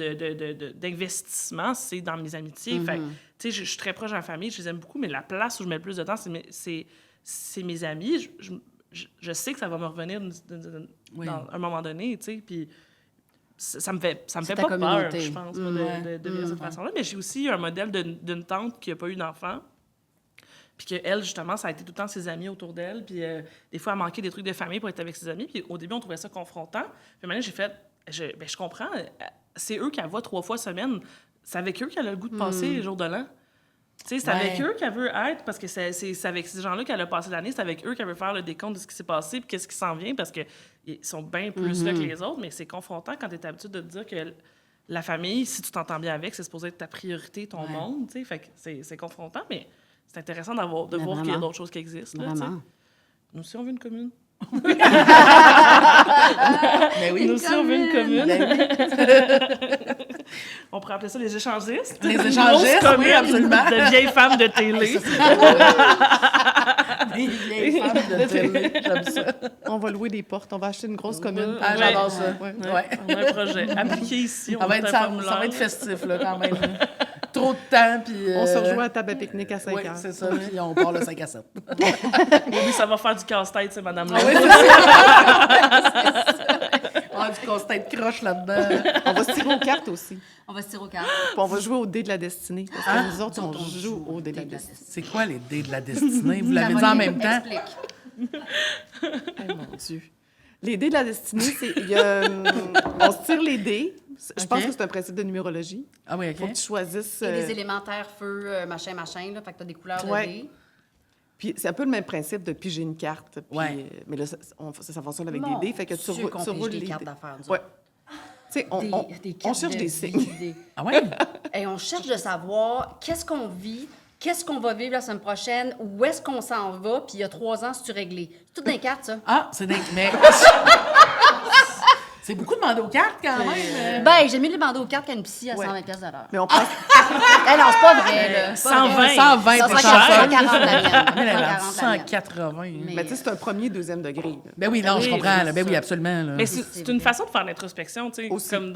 d'investissement, c'est dans mes amitiés. Fait que, tu sais, je suis très proche de la famille, je les aime beaucoup, mais la place où je mets le plus de temps, c'est mes amis. Je sais que ça va me revenir Oui. dans un moment donné, tu sais, puis ça me fait ta pas peur, communauté. je pense, moi, de vivre de cette façon-là. Mais j'ai aussi un modèle d'une tante qui n'a pas eu d'enfant. Puis qu'elle, justement, ça a été tout le temps ses amis autour d'elle. Puis des fois, elle manquait des trucs de famille pour être avec ses amis. Puis au début, on trouvait ça confrontant. Puis maintenant, j'ai fait, je comprends. C'est eux qu'elle voit 3 fois semaine. C'est avec eux qu'elle a le goût de passer les jours de l'an. Tu sais, c'est avec eux qu'elle veut être, parce que c'est avec ces gens-là qu'elle a passé l'année. C'est avec eux qu'elle veut faire le décompte de ce qui s'est passé puis qu'est-ce qui s'en vient, parce qu'ils sont bien plus là que les autres. Mais c'est confrontant quand tu es habitué de te dire que la famille, si tu t'entends bien avec, c'est supposé être ta priorité, ton monde. Tu sais, fait que c'est confrontant, mais c'est intéressant de voir qu'il y a vraiment. d'autres choses qui existent. Là, tu sais. Vraiment. Nous aussi, on veut une commune. Mais oui. Nous aussi, on veut une commune. Ben oui. On pourrait appeler ça les échangistes. Les Une échangistes, grosse commune oui, absolument. de vieilles femmes de télé. Des vieilles femmes de télé, j'aime ça. On va louer des portes, on va acheter une grosse commune. Ah, j'adore ça. Ouais. Ouais. On a un projet. Appliqué ici, on Ça va met être, un ça formulaire. va être festif, là, quand même. Trop de temps, puis... On se rejoint à table à pique-nique à 5 Oui, heures. c'est ça, puis on part le 5 à 7. Oui, ça va faire du casse-tête, ces madame-là. Ah oui, c'est ça. On a du casse-tête croche là-dedans. On va se tirer aux cartes aussi. On va se tirer au cartes. Puis on va jouer au dé de la destinée. Parce que nous autres, on joue au dé de la destinée. C'est quoi les dés de la destinée? Vous Ça l'avez va dit en lui même temps? explique. Eh, mon Dieu. Les dés de la destinée, c'est... on se tire les dés. Je pense OK. que c'est un principe de numérologie. Ah oui, Il faut que OK. tu choisisses... Il y a des élémentaires, feu, machin, là. Fait que t'as des couleurs Ouais. de dés. Puis c'est un peu le même principe de piger une carte. Puis, Ouais. mais là, ça fonctionne avec Mon des dés. Fait que Dieu, qu'on tu pige roules des les cartes dés. d'affaires, nous Ouais. autres. Tu sais, Des on cartes cherche de des vie, signes. Ah ouais? Et on cherche de savoir qu'est-ce qu'on vit, qu'est-ce qu'on va vivre la semaine prochaine, où est-ce qu'on s'en va, puis il y a 3 ans, c'est-tu réglé? C'est tout dans les cartes, ça. Ah, c'est dingue. Mais... c'est beaucoup demandé aux cartes, quand même. Ben, j'ai mis les bandeaux aux cartes qu'à une psy à Ouais. 120$ de l'heure. Mais on pense... Eh non, c'est pas vrai, là. C'est pas 120. vrai. 120, Ça, t'es 140 chanceuse. la mienne. Mais elle a 140 la mienne. 180. Mais tu sais, c'est un premier, deuxième degré. là. Ben oui, non, je Oui, comprends. c'est Là. Ben oui, ça. absolument. Là. Mais c'est une façon de faire l'introspection, tu sais, Aussi. comme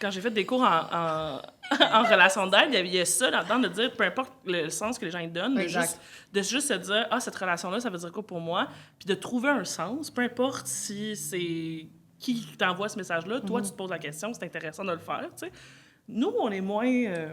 quand j'ai fait des cours en relation d'aide, il y a ça là-dedans de dire, peu importe le sens que les gens y donnent, Exact. de juste se dire, ah, cette relation-là, ça veut dire quoi pour moi? Puis de trouver un sens, peu importe si c'est qui t'envoie ce message-là, toi, tu te poses la question, c'est intéressant de le faire, tu sais. Nous, on est moins...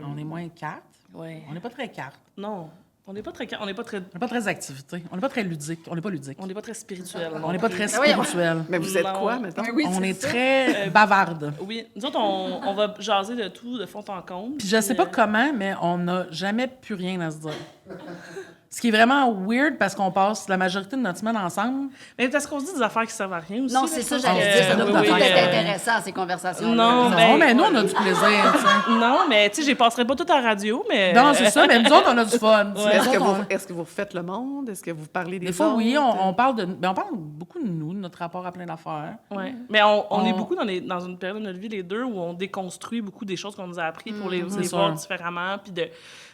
On est moins cartes. ouais. On n'est pas très cartes. Non, on n'est pas très... On n'est pas très activité. On n'est pas très ludique. On n'est pas ludique. On n'est pas très spirituel. On n'est pas très Ah oui, spirituel. Mais vous êtes Non. quoi, maintenant? On est très bavarde. Oui, nous autres, on va jaser de tout, de fond en comble. Puis je sais pas comment, mais on n'a jamais plus rien à se dire. Ce qui est vraiment weird parce qu'on passe la majorité de notre semaine ensemble. Mais parce qu'on se dit des affaires qui servent à rien aussi. Non, là, c'est je ça, pense j'allais que- dire. Ça doit oui, pas oui, tout être oui. intéressant, ces conversations. Non, Non, ben- mais nous, on a du plaisir. tu sais. Non, mais tu sais, je passerai pas tout à la radio, mais... Non, c'est ça, mais nous autres, on a du fun. tu sais. Est-ce Nous que, autres, on- est-ce que vous refaites le monde? Est-ce que vous parlez des Des fois, autres? oui, on parle de. Ben, on parle beaucoup de nous, de notre rapport à plein d'affaires. Ouais. Mais on est On- beaucoup dans une période de notre vie, les deux, où on déconstruit beaucoup des choses qu'on nous a appris pour les c'est voir sûr. différemment, puis de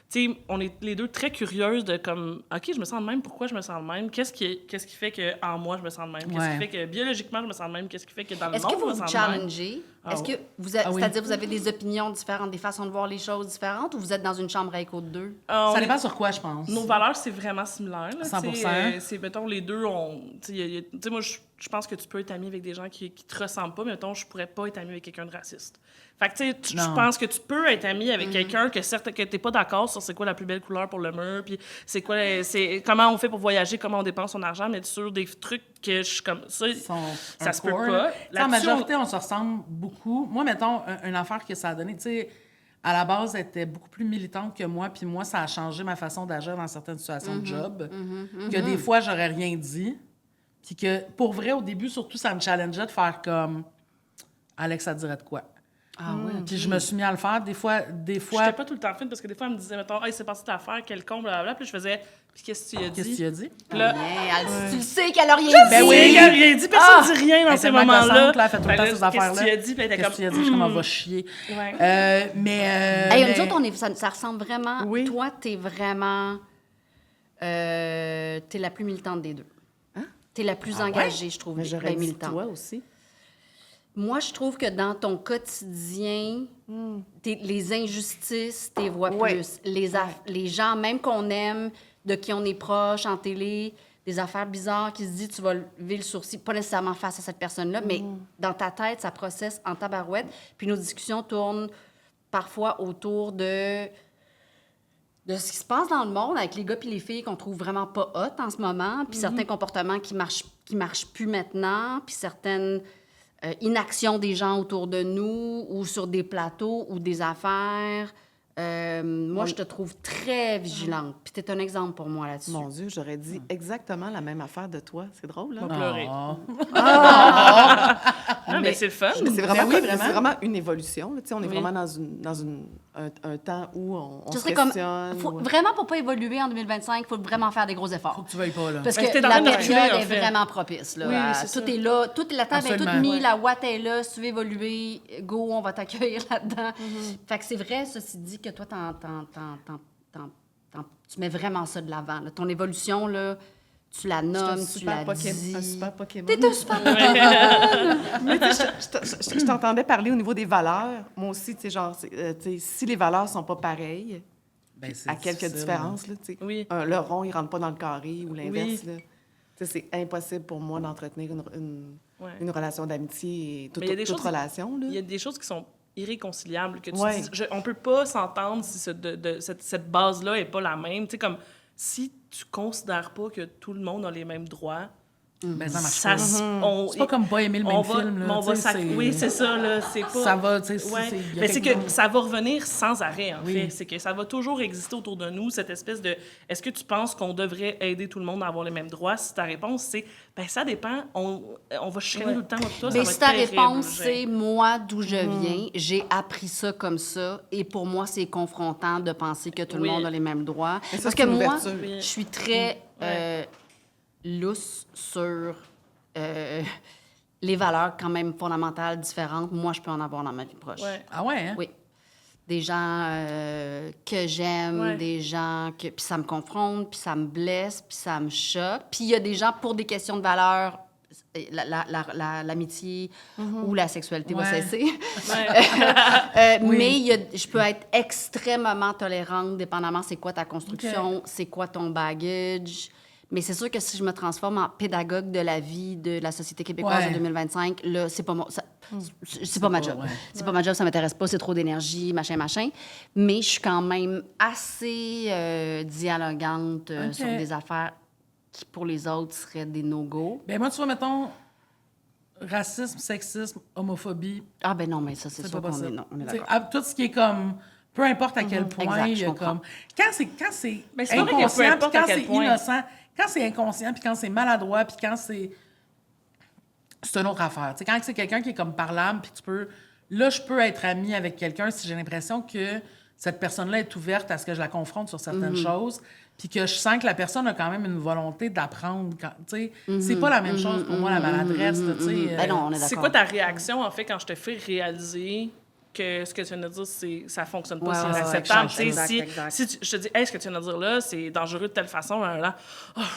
tu sais, on est les deux très curieuses de comme, OK, je me sens de même, pourquoi je me sens de même? Qu'est-ce qui fait qu'en moi, je me sens de même? Qu'est-ce qui fait que biologiquement, je me sens de même? Qu'est-ce qui fait que dans le Est-ce monde, que je vous me vous sens de même? challengez? Ah Est-ce oui. que oui. c'est-à-dire vous avez des opinions différentes, des façons de voir les choses différentes, ou vous êtes dans une chambre à écho de deux? On Ça est- dépend sur quoi, je pense. Nos valeurs, c'est vraiment similaire. Là, 100%. tu sais, c'est, mettons, les deux, tu sais, moi, je pense que tu peux être ami avec des gens qui te ressemblent pas, mais mettons, je pourrais pas être ami avec quelqu'un de raciste. Fait que, tu sais, je Non. pense que tu peux être ami avec quelqu'un que certes, que t'es pas d'accord sur c'est quoi la plus belle couleur pour le mur, puis c'est comment on fait pour voyager, comment on dépense son argent, mais sur des trucs que je suis comme ça, ça se peut pas. En Là-dessus, majorité, on se ressemble beaucoup. Moi, mettons, une affaire que ça a donné, tu sais, à la base, elle était beaucoup plus militante que moi, puis moi, ça a changé ma façon d'agir dans certaines situations de job, que des fois, j'aurais rien dit, puis que, pour vrai, au début, surtout, ça me challengeait de faire comme « Alex, ça te dirait de quoi? » Ah oui, Puis je me suis mis à le faire. Des fois... j'étais pas tout le temps fine parce que des fois, elle me disait, mettons, hey, c'est passé ta affaire, quelconque, blablabla, puis je faisais, puis qu'est-ce que tu as dit? Qu'est-ce que tu as dit? Puis là, Tu le sais qu'elle a rien dit! ben oui, elle a rien dit, personne dit rien dans Elle ces est tellement moments-là. gossante, là, elle fait tout le Ben temps là, ces affaires-là. Qu'est-ce que tu as dit? Puis elle était Qu'est-ce comme, que tu as dit? Je suis comme, on va chier. Ouais. Mais... Hey, nous mais- autres, ça ressemble vraiment. Oui. Toi, t'es vraiment. T'es la plus militante des deux. Hein? T'es la plus engagée, je trouve. Mais j'aurais dit militante. toi aussi. Moi, je trouve que dans ton quotidien, les injustices, t'es vois Ouais. plus. Les gens, même qu'on aime, de qui on est proche en télé, des affaires bizarres qui se disent tu vas lever le sourcil, pas nécessairement face à cette personne-là, mais dans ta tête, ça processe en tabarouette. Puis nos discussions tournent parfois autour de ce qui se passe dans le monde avec les gars puis les filles qu'on trouve vraiment pas hot en ce moment, puis certains comportements qui marchent plus maintenant, puis certaines inactions des gens autour de nous ou sur des plateaux ou des affaires. Moi, je te trouve très vigilante. Puis t'es un exemple pour moi là-dessus. Mon Dieu, j'aurais dit exactement la même affaire de toi. C'est drôle, On va hein? pleurer. Oh. Non, mais c'est le fun. Mais c'est vraiment, Ben oui, vraiment. c'est vraiment une évolution. Là. Tu sais, on est Oui. vraiment dans un temps où on Ce se serait comme, questionne. vraiment, pour pas évoluer en 2025, il faut vraiment faire des gros efforts. Faut que tu veuilles pas, là. Parce Ben, que t'es en la train de période reculer, en est fait. vraiment propice. Là, Oui, à- c'est tout ça. est là, toute la table est toute Absolument. mise, Ouais. la watt est là, si tu veux évoluer, go, on va t'accueillir là-dedans. Fait que c'est vrai, ceci dit, que toi, tu mets vraiment ça de l'avant. là. Ton évolution, là, tu la Je suis nommes, un tu super la dis. Un super Pokémon. T'es un super Mais tu sais, je t'entendais parler au niveau des valeurs. Moi aussi, tu sais, genre, tu sais, si les valeurs sont pas pareilles, Ben, c'est à quelques difficile. différences, là, tu sais. Oui. Le rond, il rentre pas dans le carré ou l'inverse, Oui. là. Tu sais, c'est impossible pour moi d'entretenir Ouais. une relation d'amitié et toute, Mais il y a des toute choses- relation, là. Il y a des choses qui sont irréconciliables, que tu Ouais. dis, on peut pas s'entendre si cette base-là est pas la même. Tu sais, comme, si tu considères pas que tout le monde a les mêmes droits, Ben, ça marche ça, pas. c'est C'est pas comme pas aimer le même film, là. on va tu sais, oui, c'est ça, là. C'est pas... Ça va, tu sais, Ouais. il y a Mais c'est quelque que ça va revenir sans arrêt, en Oui. fait. C'est que ça va toujours exister autour de nous, cette espèce de... Est-ce que tu penses qu'on devrait aider tout le monde à avoir les mêmes droits? Si ta réponse, c'est... Ben ça dépend. On va chicaner tout le temps, moi, pis toi, ça Mais va si être ta terrible, réponse, genre. c'est moi, d'où je viens, j'ai appris ça comme ça, et pour moi, c'est confrontant de penser que tout le Oui. monde a les mêmes droits. Mais ça, Parce c'est que une moi, ouverture. Oui. je suis très Ouais. lousse sur les valeurs quand même fondamentales différentes. Moi, je peux en avoir dans ma vie proche. Ouais. Ah ouais, hein? Oui. Des gens que j'aime, Ouais. des gens que... Puis ça me confronte, puis ça me blesse, puis ça me choque. Puis il y a des gens, pour des questions de valeurs, l'amitié ou la sexualité va Ouais. cesser. Ouais. Oui. Mais je peux être extrêmement tolérante, dépendamment c'est quoi ta construction, c'est quoi ton baggage. Mais c'est sûr que si je me transforme en pédagogue de la vie de la société québécoise Ouais. de 2025, là, c'est pas c'est pas ma job. ouais. C'est pas ma job, ça m'intéresse pas, c'est trop d'énergie, machin. Mais je suis quand même assez dialogante OK. sur des affaires qui, pour les autres, seraient des no-go. Ben moi, tu vois, mettons, racisme, sexisme, homophobie, Ah ben non, mais ça, c'est c'est sûr pas qu'on est, possible. non, on est Tu sais, d'accord. tout ce qui est comme... Peu importe à quel point, Exact, il je y a comprends. comme... Quand c'est Mais c'est pas vrai que peu inconscient, puis importe à quand quel c'est point. innocent, quand c'est inconscient, puis quand c'est maladroit, puis quand c'est... C'est une autre affaire. Tu sais, quand c'est quelqu'un qui est comme parlable, puis tu peux... Là, je peux être amie avec quelqu'un si j'ai l'impression que cette personne-là est ouverte à ce que je la confronte sur certaines choses, puis que je sens que la personne a quand même une volonté d'apprendre. Tu sais, c'est pas la même chose pour moi, la maladresse, là, tu sais. Ben non, on est d'accord. C'est quoi ta réaction, en fait, quand je te fais réaliser que ce que tu viens de dire, ça fonctionne pas, Ouais, c'est ouais, ouais, inacceptable. Tu sais, exact, si exact. si je te dis, hey, ce que tu viens de dire là, c'est dangereux de telle façon, là,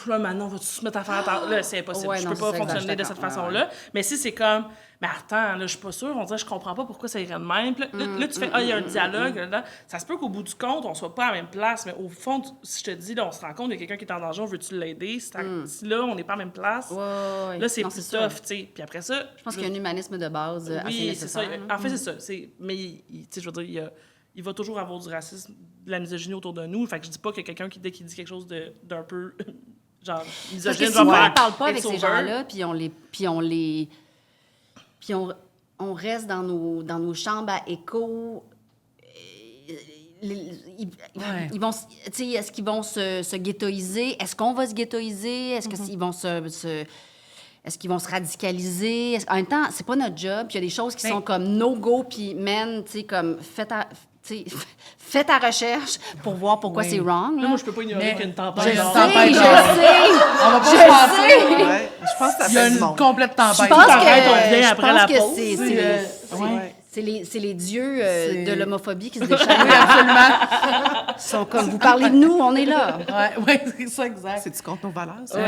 maintenant, vas-tu se mettre à faire attendre? Là, c'est impossible. Ouais, Je non, peux c'est pas ça, exact, fonctionner de je suis cette d'accord. façon-là. Mais si c'est comme, mais attends, là, je suis pas sûre, on dirait, je comprends pas pourquoi ça irait de même. Puis là, tu fais, il y a un dialogue, là. Ça se peut qu'au bout du compte, on soit pas à la même place, mais au fond, si je te dis, là, on se rend compte, il y a quelqu'un qui est en danger, on veut-tu l'aider? Si là, on n'est pas à la même place, Ouais. là, c'est Non, plus ça. tough, tu sais. Puis après ça, Je pense qu'il y a un humanisme de base assez oui, c'est ça. nécessaire. En fait, c'est ça. Mais, tu sais, je veux dire, il va toujours avoir du racisme, de la misogynie autour de nous. Fait que je dis pas que quelqu'un dès qu'il dit quelque chose d'un peu, genre, Parce misogyne, que si va moi, faire on parle pas avec it's ces over. gens-là, puis on reste dans nos chambres à écho, ils vont, tu sais, est-ce qu'ils vont se ghettoiser? Est-ce qu'on va se ghettoiser? Est-ce qu'ils vont est-ce qu'ils vont se radicaliser? En même temps, c'est pas notre job. Puis il y a des choses qui sont comme no-go, puis men, tu sais, comme fais ta recherche pour voir pourquoi c'est wrong. Là, là. moi, je peux pas ignorer Mais- qu'il y a une Je tempête. sais, genre. tempête je dehors. sais. On va pas Je se mentir. sais. Ouais, je pense que ça Il y a fait du une monde. complète tempête. Je pense Arrête, on que, revient je après pense la que pause. c'est les dieux C'est- de l'homophobie qui se déchaînent. Absolument. Ils sont comme, vous parlez de nous, on est là. Ouais, c'est ça, exact. C'est-tu contre nos valeurs, ça?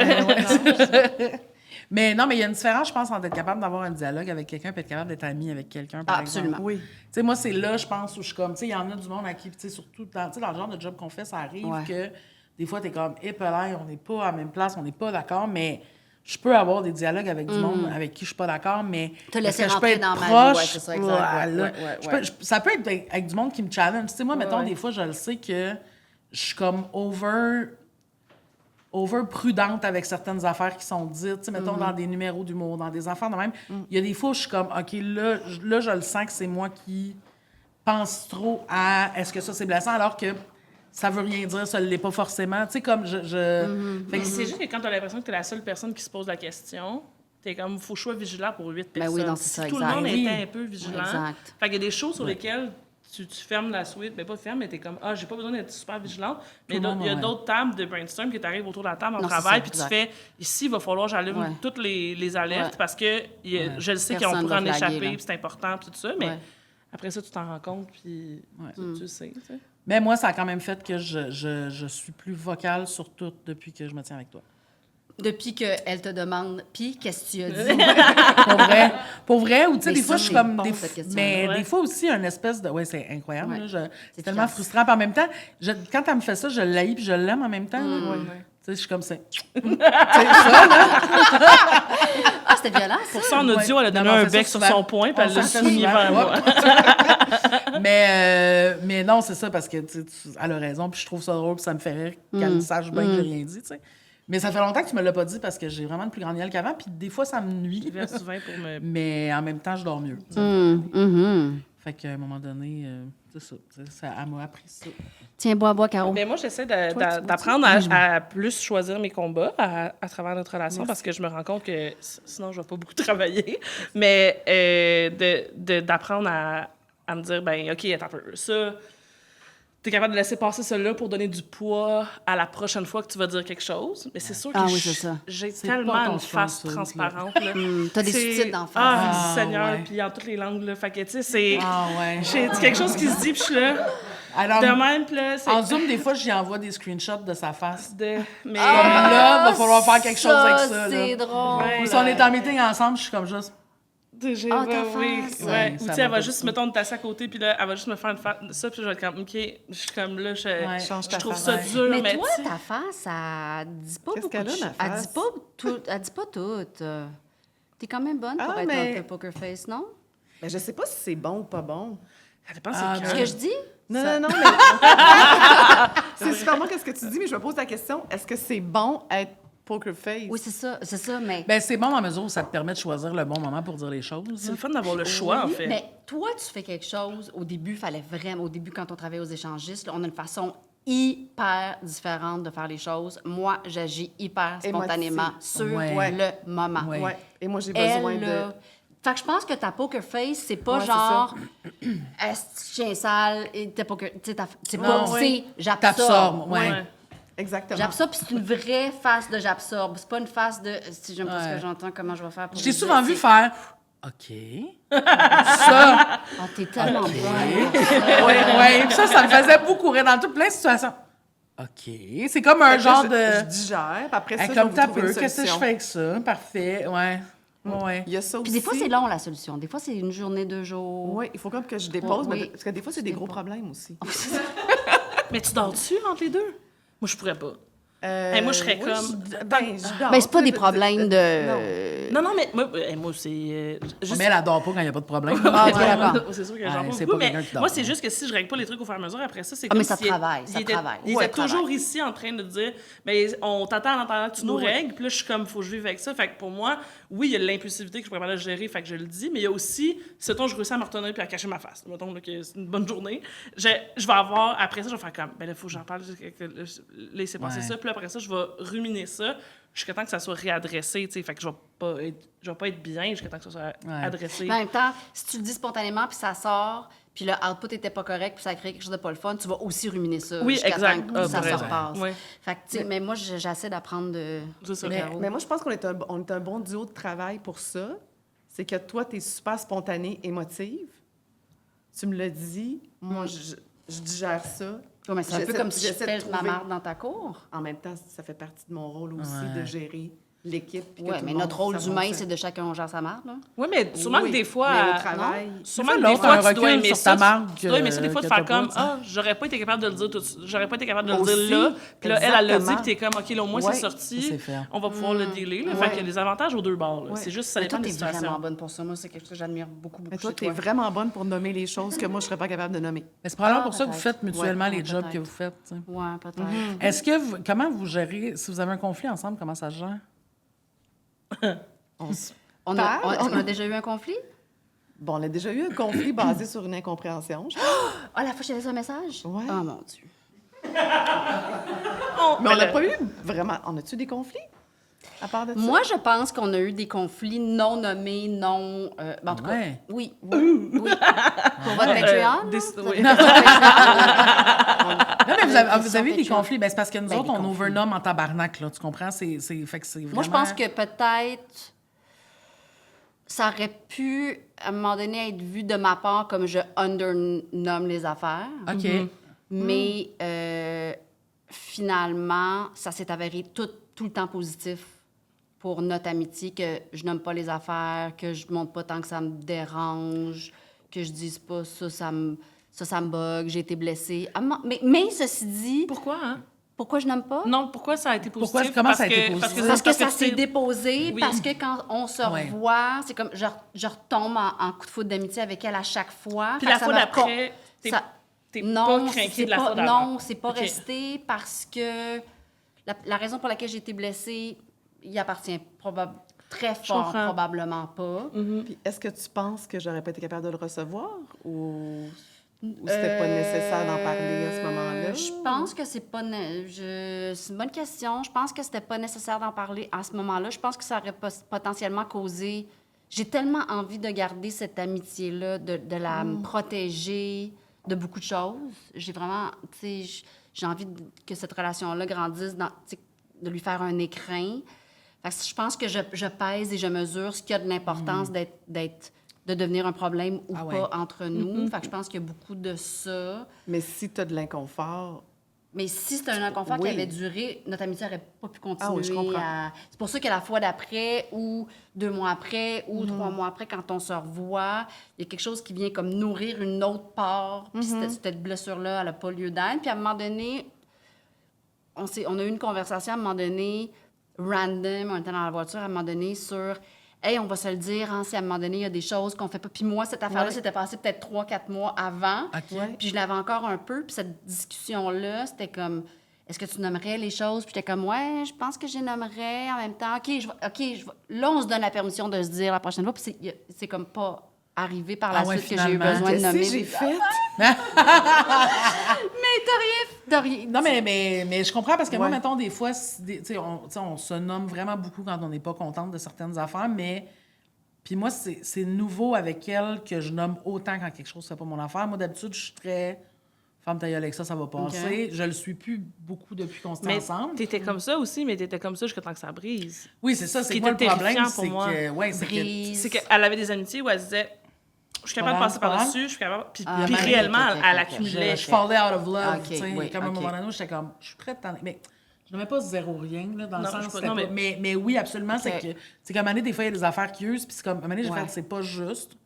Mais non, mais il y a une différence, je pense, entre être capable d'avoir un dialogue avec quelqu'un et être capable d'être ami avec quelqu'un, par exemple. Absolument. Oui. Tu sais, moi, c'est là, je pense, où je suis comme, tu sais, il y en a du monde à qui, tu sais, surtout dans le genre de job qu'on fait, ça arrive Ouais. que des fois, t'es comme, épelaille, on n'est pas à la même place, on n'est pas d'accord, mais je peux avoir des dialogues avec du monde avec qui je suis pas d'accord, mais Te laisser est-ce que je peux rentrer être dans ma vie, proche? ouais, c'est ça, exact. Voilà. Ouais. Je peux- ça peut être avec du monde qui me challenge. Tu sais, moi, mettons, ouais. des fois, je le sais que je suis comme over prudente avec certaines affaires qui sont dites, tu sais, mettons, dans des numéros d'humour, dans des affaires de même. Il y a des fois où je suis comme, OK, là, je le sens que c'est moi qui pense trop à est-ce que ça, c'est blessant, alors que ça veut rien dire, ça ne l'est pas forcément. Tu sais, comme Fait que C'est juste que quand tu as l'impression que tu es la seule personne qui se pose la question, t'es comme, faut que je sois vigilant pour 8 Ben personnes. oui, non, c'est Si ça, tout le exact. monde Oui. était un peu vigilant. Exact. Fait qu'il y a des choses sur lesquelles tu fermes la suite. Ben pas ferme, mais t'es comme, j'ai pas besoin d'être super vigilante. Mais Tout le monde, il y a ouais. d'autres tables de brainstorm qui t'arrivent autour de la table en Non, c'est travail, ça, puis tu exact. fais, ici, il va falloir que j'allume Ouais. toutes les alertes Ouais. parce que je le sais qu'on Personne pourrait en va flaguer, échapper, là. puis c'est important, puis tout ça. Mais Ouais. après ça, tu t'en rends compte, puis tu sais. Tu sais. Mais moi, ça a quand même fait que je suis plus vocale sur tout depuis que je me tiens avec toi. Depuis qu'elle te demande, puis qu'est-ce que tu as dit? Pour vrai, ou tu sais, Mais des fois, ça, je suis c'est comme... bon, des cette f- question-là. mais Ouais. des fois aussi, une espèce de... Ouais, c'est incroyable, Ouais. là, c'est C'est tellement efficace. frustrant. Puis en même temps, quand elle me fait ça, je l'haïs puis je l'aime en même temps. là. Ouais. Tu sais, je suis comme ça. Tu sais, ça, là. Ah, c'était violent, ça? Pour ça, en audio, elle a donné Non, on un fait ça bec sur souvent. son poing, puis On elle l'a s'en fait souligné souvent. vers moi. Mais non, c'est ça, parce que tu sais, elle a raison, puis je trouve ça drôle, puis ça me fait rire qu'elle sache bien que j'ai rien dit, tu sais. Mais ça fait longtemps que tu me l'as pas dit parce que j'ai vraiment une plus grande gueule qu'avant, puis des fois, ça me nuit. Je verse du vin pour me... Mais en même temps, je dors mieux. Mhm. Fait qu'à un moment donné, c'est ça. Elle m'a appris ça. Tiens, bois, Caro. Mais moi, j'essaie Toi, tu d'apprendre à plus choisir mes combats à travers notre relation parce que je me rends compte que sinon, je vais pas beaucoup travailler. Mais d'apprendre à me dire, ben OK, attends un peu. Ça, tu es capable de laisser passer cela pour donner du poids à la prochaine fois que tu vas dire quelque chose. Mais c'est sûr que Ah oui, c'est ça. j'ai C'est tellement pas ton une face sponsor, transparente. Là. T'as des C'est- sous-titres d'en face. Ah, Seigneur, ouais. puis en toutes les langues. Là. Fait que, tu sais, c'est... Ah ouais. J'ai quelque chose qui se dit, puis je suis là. Alors, De même, puis là, c'est... en Zoom, des fois, j'y envoie des screenshots de sa face. Mais... Comme là, va falloir faire quelque chose avec ça. là. C'est drôle. Ouais. Ou si on est en meeting ensemble, je suis comme juste... Ah, ta oui, face. ouais. Ouais, Ou ça tu sais, elle va va pas juste, du tout. mettons, une tasse à côté, puis là, elle va juste me faire une face, ça, puis je vais être comme, OK, je suis comme là, Change ta je trouve face. ça Ouais. dur, Mais mais toi, tu sais, ta face, elle dit pas Qu'est-ce beaucoup qu'elle de a, choses. ma Elle face? dit pas tout. Elle dit pas tout. T'es quand même bonne pour Ah, être mais- un peu poker face, non? Mais je sais pas si c'est bon ou pas bon. ça dépend Ah, c'est Ce quand. que je dis? Non, Ça- non, mais... c'est super bon qu'est-ce que tu dis, mais je me pose la question, est-ce que c'est bon être poker face? Oui, c'est ça, mais... Ben, c'est bon dans la mesure où ça te permet de choisir le bon moment pour dire les choses. C'est là. le fun d'avoir le choix, en Oui, fait. Mais toi, tu fais quelque chose, au début, fallait vraiment... Au début, quand on travaillait aux échangistes, là, on a une façon hyper différente de faire les choses. Moi, j'agis hyper spontanément sur Ouais. le moment. Ouais. Ouais. Et moi, j'ai Elle, besoin de... là, fait que je pense que ta poker face, c'est pas Ouais, c'est genre est-ce chien sale et t'es poker, tu sais, c'est Non, pas, ouais. c'est j'absorbe. T'absorbes, ouais. Ouais. Exactement. J'absorbe, puis c'est une vraie face de j'absorbe. C'est pas une face de si j'aime pas ce Ouais. que j'entends, comment je vais faire pour Je t'ai le souvent dire. vu faire... OK. Ça, Oh, t'es tellement bonne. oui. Puis ça me faisait beaucoup rire dans plein de situations. OK. C'est comme un Fait que genre là, je de... digère, puis après ça, Hey, je comme vais t'as vous trouver peu, une qu'est-ce que je solution. fais avec ça? Parfait, ouais. Ouais. Il y a ça aussi. Puis des fois, c'est long, la solution. Des fois, c'est une journée, 2 jours. Oui, il faut comme que je dépose, Oui. mais parce que des fois, c'est des gros problèmes aussi. Mais tu dors dessus entre les deux? Moi, je pourrais pas. Hey, moi, je serais oui, comme- je dors. Ben, c'est pas des Non. problèmes de... Non, mais moi c'est... juste... Mais elle adore pas quand il n'y a pas de problème. Ah, ok, d'accord. C'est sûr que Ouais, j'en c'est beaucoup, pas mais quelqu'un qui dort. moi, c'est juste que si je règle pas les trucs au fur et à mesure, après ça, c'est Ah, comme mais ça s'il- travaille, ça il était, travaille. Il Ouais, était toujours travaille. ici en train de dire, ben, on t'attend en attendant que tu nous Oui. règles, puis là, je suis comme, faut que je vive avec ça. Fait que pour moi, oui, il y a l'impulsivité que je pourrais pas gérer, fait que je le dis, mais il y a aussi, si je réussis à me retenir puis à cacher ma face, mettons là, que c'est une bonne journée, je vais avoir, après ça, je vais faire comme, ben là, faut que j'en parle, là, il s'est passé Ouais. ça, puis là, après ça, je vais ruminer ça jusqu'à temps que ça soit réadressé, tu sais, fait que je vais pas être bien jusqu'à temps que ça soit Ouais. adressé. Mais en même temps, si tu le dis spontanément, puis ça sort, puis le output était pas correct, puis ça crée quelque chose de pas le fun, tu vas aussi ruminer ça Oui, jusqu'à exact. temps que Ah, ça t'as se raison. repasse. Ouais. Fait que, tu sais, mais moi, j'essaie d'apprendre de... C'est ça. Mais moi, je pense qu'on est un bon duo de travail pour ça. C'est que toi, tu es super spontanée, émotive. Tu me l'as dit. Moi, je digère ça. Ouais, mais c'est un peu J'essaie- comme si je j'essaie de pèse ma trouver- marde dans ta cour. En même temps, ça fait partie de mon rôle aussi Ouais. de gérer l'équipe. puis que Oui, tout mais le notre monde, rôle ça d'humain, fonctionne. c'est de chacun gère sa marde, là. Oui, mais sûrement Oui, que des fois... mais au travail- non? Des Sûrement fois, que des l'autre a fois, un tu dois recul aimer sur ça. ta marque Tu dois aimer ça des fois de que faire t'as pas, comme tu sais. ah, j'aurais pas été capable de le dire j'aurais pas été capable de le Aussi, dire là. Puis là, elle le dit, exactement. puis t'es comme OK, là, au moins Ouais, c'est sorti. c'est fait. On va pouvoir le dealer. Là. Fait Ouais. qu'il y a des avantages aux deux bords. là. Ouais. C'est juste ça Mais dépend toi, des t'es vraiment situations. bonne pour ça. Moi, c'est quelque chose que j'admire beaucoup, beaucoup Mais toi, chez tu es vraiment bonne pour nommer les choses que moi, je serais pas capable de nommer. Mais c'est probablement Ah, pour ça que vous peut-être. faites mutuellement Ouais, les ouais, jobs peut-être. que vous faites. tu sais. Ouais, peut-être. Est-ce que comment vous gérez, si vous avez un conflit ensemble, comment ça se gère? On se On parle. a déjà eu un conflit? Bon, on a déjà eu un conflit basé sur une incompréhension. Ah, la fois que j'ai laissé un message? Ouais. Oh, mon Dieu. Mais on n'a pas eu vraiment... On a-tu des conflits à part de ça? Moi, je pense qu'on a eu des conflits non nommés, non... en tout cas, Ouais. oui. Oui. Pour votre Patreon? Oui. Non, mais vous avez eu des Patreon. conflits. Ben, c'est parce que nous Ben, autres, des on conflits. overnomme en tabarnak, là. Tu comprends? Fait que c'est vraiment... Moi, je pense que peut-être ça aurait pu, à un moment donné, être vu de ma part comme je undernomme les affaires. OK. Mais finalement, ça s'est avéré tout le temps positif pour notre amitié, que je nomme pas les affaires, que je montre pas tant que ça me dérange, que je dise pas ça me bug, j'ai été blessée. Mais ceci dit, Pourquoi, hein? pourquoi je nomme pas? Non, pourquoi ça a été positif? Comment Parce ça a été que- positif? Parce que ça c'est- s'est déposé, Oui. parce que quand on se Ouais. revoit, c'est comme je retombe en coup de foudre d'amitié avec elle à chaque fois. Puis Fait la que ça fois me d'après, t'es ça- pas non, craqué c'est de la pas, fois d'avant. non, c'est pas OK. resté parce que la raison pour laquelle j'ai été blessée, il appartient très fort, comprends. probablement pas. Puis est-ce que tu penses que j'aurais pas été capable de le recevoir ou c'était pas nécessaire d'en parler à ce moment-là? Je pense que c'est pas... c'est une bonne question. Je pense que c'était pas nécessaire d'en parler à ce moment-là. Je pense que ça aurait potentiellement causé... J'ai tellement envie de garder cette amitié-là, de la protéger de beaucoup de choses. J'ai vraiment... Tu sais, j'ai envie que cette relation-là grandisse, tu sais, de lui faire un écrin. Fait que je pense que je pèse et je mesure ce qui a de l'importance de devenir un problème ou Ah pas ouais. entre nous. Fait que je pense qu'il y a beaucoup de ça. Mais si tu as de l'inconfort, Mais si c'était un inconfort qui Oui. avait duré, notre amitié n'aurait pas pu continuer. Ah oui, je comprends. C'est pour ça que la fois d'après, ou 2 mois après, ou 3 mois après, quand on se revoit, il y a quelque chose qui vient comme nourrir une autre part. Puis cette blessure-là, elle n'a pas lieu d'être. Puis à un moment donné, on a eu une conversation à un moment donné, random, on était dans la voiture à un moment donné, sur hey, on va se le dire, hein, si à un moment donné, il y a des choses qu'on fait pas. Puis moi, cette affaire-là, Ouais. c'était passé peut-être 3-4 mois avant. OK. Ouais. Puis je l'avais encore un peu. Puis cette discussion-là, c'était comme, est-ce que tu nommerais les choses? Puis j'étais comme, ouais, je pense que je les nommerais en même temps. Là, on se donne la permission de se dire la prochaine fois. Puis c'est comme pas arrivé par la Ah ouais, suite que j'ai eu finalement. besoin de qu'est-ce nommer. que j'ai fait? Mais t'as rien. Non, mais je comprends parce que moi, Ouais. mettons, des fois, tu sais, on se nomme vraiment beaucoup quand on n'est pas contente de certaines affaires, mais. Puis moi, c'est nouveau avec elle que je nomme autant quand quelque chose ne fait pas mon affaire. Moi, d'habitude, je suis très Ferme ta gueule avec ça va passer. Je le suis plus beaucoup depuis qu'on s'était ensemble. T'étais comme ça aussi, mais t'étais comme ça jusqu'à temps que ça brise. Oui, c'est ça. Ce C'est qui moi le était problème, terrifiant c'est pour moi. que... Ouais, c'est que... Brise. C'est qu'elle avait des amitiés où elle se disait je suis capable de passer par-dessus, je suis capable. Puis ok, réellement, ok, elle ok. accumulait. Je fallais out of love, Ok, tu sais. oui, Comme à un ok. moment donné, j'étais comme, je suis prête à... Mais je n'avais pas zéro rien, là, dans le Non, sens... je sais pas, c'était non, pas- mais oui, absolument, Ok. c'est que... C'est comme, à un moment donné, des fois, il y a des affaires qui usent, puis c'est comme, à un moment donné, j'ai Ouais. fait, c'est pas juste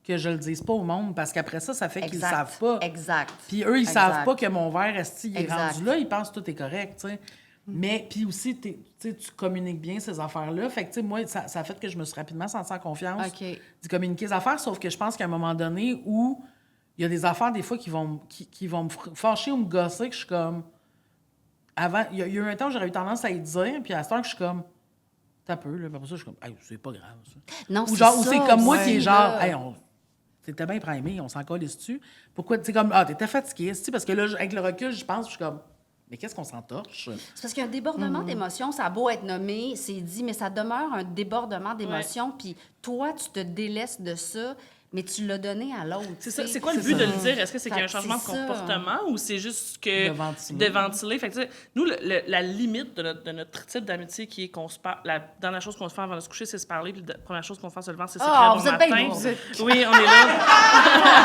que je le dise pas au monde, parce qu'après ça fait qu'ils Exact. savent pas. Exact. Puis eux, ils Exact. savent pas que mon verre, esti, il est Exact. rendu là, ils pensent que tout est correct, tu sais. Mais, puis aussi, tu sais, tu communiques bien ces affaires-là. Fait que, tu sais, moi, ça a fait que je me suis rapidement sentie en confiance OK. d'y communiquer les affaires, sauf que je pense qu'à un moment donné où il y a des affaires, des fois, qui vont me fâcher ou me gosser, que je suis comme... Avant, il y a eu un temps où j'aurais eu tendance à y dire, puis à ce temps que je suis comme... T'as peu, là. Puis après ça, je suis comme, hey, c'est pas grave, ça. Non, Ou genre, ou ça c'est comme moi qui est aussi, genre, là. hey, t'étais bien primé, on s'en calisse dessus. Pourquoi, tu sais, comme, t'étais fatigué, esti, parce que là, avec le recul, je pense, je suis comme, mais qu'est-ce qu'on s'entorche? C'est parce qu'un débordement d'émotions, ça a beau être nommé, c'est dit, mais ça demeure un débordement d'émotions. Puis toi, tu te délaisses de ça, mais tu l'as donné à l'autre. C'est ça. tu sais. C'est quoi le C'est but ça. de le dire? Est-ce que c'est qu'il y a un Fait que changement de c'est ça. comportement ou c'est juste que De ventiler. Fait que, tu sais, nous, la limite de notre type d'amitié qui est qu'on se parle, la dernière chose qu'on se fait avant de se coucher, c'est se parler, puis la première chose qu'on fait en se levant, c'est s'écrire Ah, bon vous êtes matin. bien beaux. Vous Oui, on est là.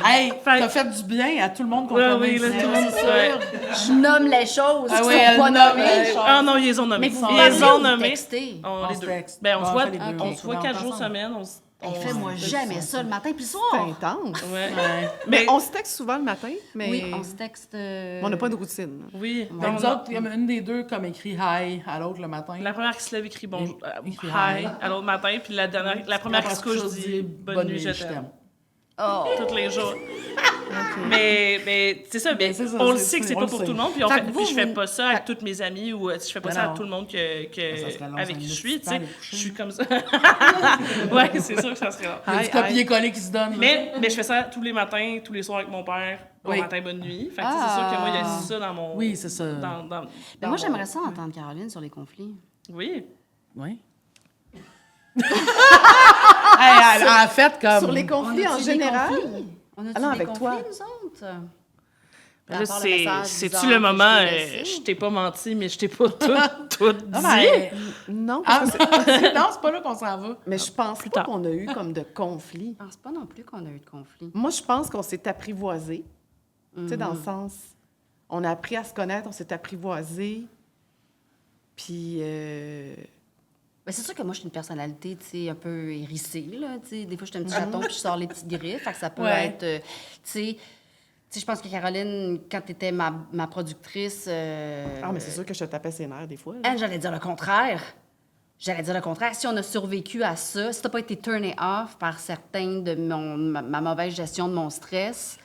Hey, Fait- t'as fait du bien à tout le monde qu'on Ouais, connaît oui, là, ici. tout le monde. C'est Ouais. sûr. Je nomme les choses Ah qui oui, sont elle pas nomme nommées. les choses. Ah non, ils les ont nommés. Mais vous Ils parlez les ou ont vous nommés. textez? On On les se deux. texte. Ben, on se On voit, fait les deux. on se voit On 4 est jours ensemble. semaine. Hey, Fais-moi jamais ça le matin puis le C'est soir. intense. Ouais. Ouais. Mais on se texte souvent le matin, mais Oui, on se texte. on n'a pas de routine. Oui. Donc, nous autres, il y a une des deux comme écrit hi à l'autre le matin. La première qui se lève écrit bonjour, Écrit hi hi. à l'autre matin, puis la première qui se couche dit bonne nuit, je t'aime. Oh. Tous les jours. Mais c'est ça, mais c'est ça, on le c'est- sait que c'est on pas le pour sait. tout le monde, puis, Fait que puis je fais vous- pas ça avec toutes mes amies ou je fais pas Mais ça non. à tout le monde Ça serait long, avec ça qui je me suis, tu sais. laisse du temps Je suis comme ça. Ouais, c'est sûr que ça serait long. Il y a du Hi, hi. copier-coller qui se donne. Mais je fais ça tous les matins, tous les soirs avec mon père. Bon Oui. matin, bonne nuit. Fait que tu sais, c'est sûr que moi, il y a ça dans mon... Oui, c'est ça. Mais moi, j'aimerais ça entendre Caroline sur les conflits. Oui. Oui. Hey, elle a fait comme... Sur les conflits en a-tu des général, conflits? On a-tu Allons des avec conflits, toi. nous autres? Là, À part le message c'est-tu bizarre le que moment, je t'ai laissé? je t'ai pas menti, mais je t'ai pas tout dit. Non, mais... non, Ah, parce que non, c'est pas là qu'on s'en va. mais je pense plus pas tard. qu'on a eu comme de conflit. Je pense pas non plus qu'on a eu de conflit. Moi, je pense qu'on s'est apprivoisé. Tu sais, dans le sens, on a appris à se connaître, on s'est apprivoisé. Puis, Ben, c'est sûr que moi, je suis une personnalité, tu sais, un peu hérissée, là, tu sais. Des fois, je suis un petit chaton puis je sors les petites griffes. Fait que ça peut Ouais. être, tu sais... Tu sais, je pense que Caroline, quand tu étais ma productrice... ah, mais c'est sûr que je te tapais ses nerfs des fois. là. Elle, j'allais dire le contraire. J'allais dire le contraire. Si on a survécu à ça, si t'as pas été turné off par certains de ma mauvaise gestion de mon stress...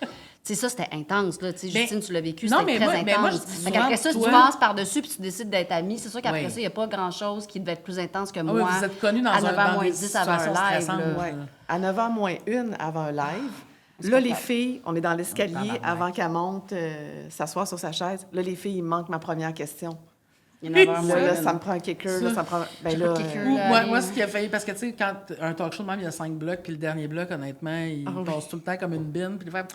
Tu sais, ça, c'était intense, là. Tu sais, Mais- Justine, tu l'as vécu, non, c'était mais très moi- intense. mais moi, je dis Fait souvent, qu'après ça, si tu toi- passes par-dessus puis tu décides d'être amie, c'est sûr qu'après Oui. ça, il n'y a pas grand-chose qui devait être plus intense que Ah moi. oui, vous êtes connus dans à 9h dans moins des 10 avant un situations live, stressantes. là. Ouais. À 9h moins 1 avant un live. Là, les filles, on est dans l'escalier tabarnak. avant qu'elle monte s'asseoir sur sa chaise. Là, les filles, il me manque ma première question. Il y a 9h Là, moins là, une. ça me prend un kicker. Là, ça me prend... Ben J'ai là, pas de kicker. Ou, Là, moi, allez. ce qui a failli... Parce que, tu sais, quand un talk show de même, il y a 5 blocs, puis le dernier bloc, honnêtement, il passe tout le temps comme une bine. Puis il fait...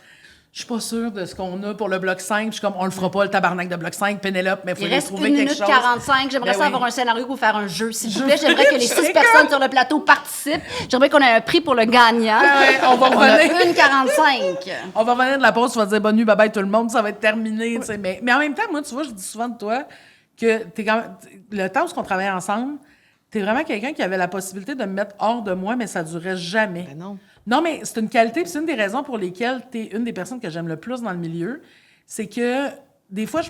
Je suis pas sûre de ce qu'on a pour le bloc 5. Je suis comme, on le fera pas, le tabarnak de bloc 5, Pénélope, mais il faut Il lui reste trouver 1 quelque minute chose. 45. J'aimerais Ben ça oui. avoir un scénario pour faire un jeu. S'il vous plaît, j'aimerais que les 6 personnes sur le plateau participent. J'aimerais qu'on ait un prix pour le gagnant. Ouais, on va On a revenir. 1h45. On va revenir de la pause, tu vas dire bonne nuit, bye bye tout le monde, ça va être terminé. Tu sais. Mais en même temps, moi, tu vois, je dis souvent de toi que t'es quand même, le temps où on travaillait ensemble, t'es vraiment quelqu'un qui avait la possibilité de me mettre hors de moi, mais ça durait jamais. ben non. Non, mais c'est une qualité, puis c'est une des raisons pour lesquelles t'es une des personnes que j'aime le plus dans le milieu. C'est que des fois,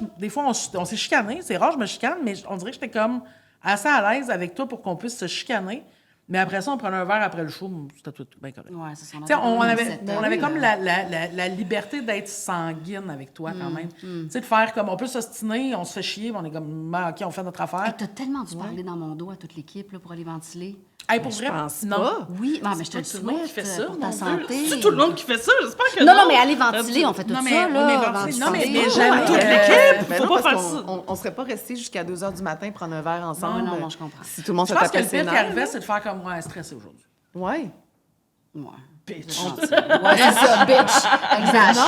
on s'est chicané. C'est rare, je me chicane, mais on dirait que j'étais comme assez à l'aise avec toi pour qu'on puisse se chicaner. Mais après ça, on prenait un verre après le show, c'était tout bien correct. Ouais, c'est ça. Tu sais, on avait 17 ans, comme là. la liberté d'être sanguine avec toi, quand même. Tu sais, de faire comme, on peut s'ostiner, on se fait chier, mais on est comme, OK, on fait notre affaire. Hey, t'as tellement dû parler dans mon dos à toute l'équipe là, pour aller ventiler. Hey, pour je vrai, pense non. pas. Oui, mais je te le Tout le monde qui souhaite fait ça, pour mon ta Dieu. santé. C'est tout le monde qui fait ça, j'espère que Non, mais aller ventiler, on fait tout Non, mais- ça, là. oui, mais ventiler, non, mais ventiler. jamais. toute l'équipe, Ben faut non, pas parce faire qu'on- ça. on serait pas resté jusqu'à 2 h du matin prendre un verre ensemble. Non, je comprends. Si tout le monde Je se pense que tapait le ses pire qui nerfs. arrivait, c'est de faire comme, ouais, stressé aujourd'hui. Ouais. Ouais. Bitch. Ouais, c'est ça, bitch. Exact.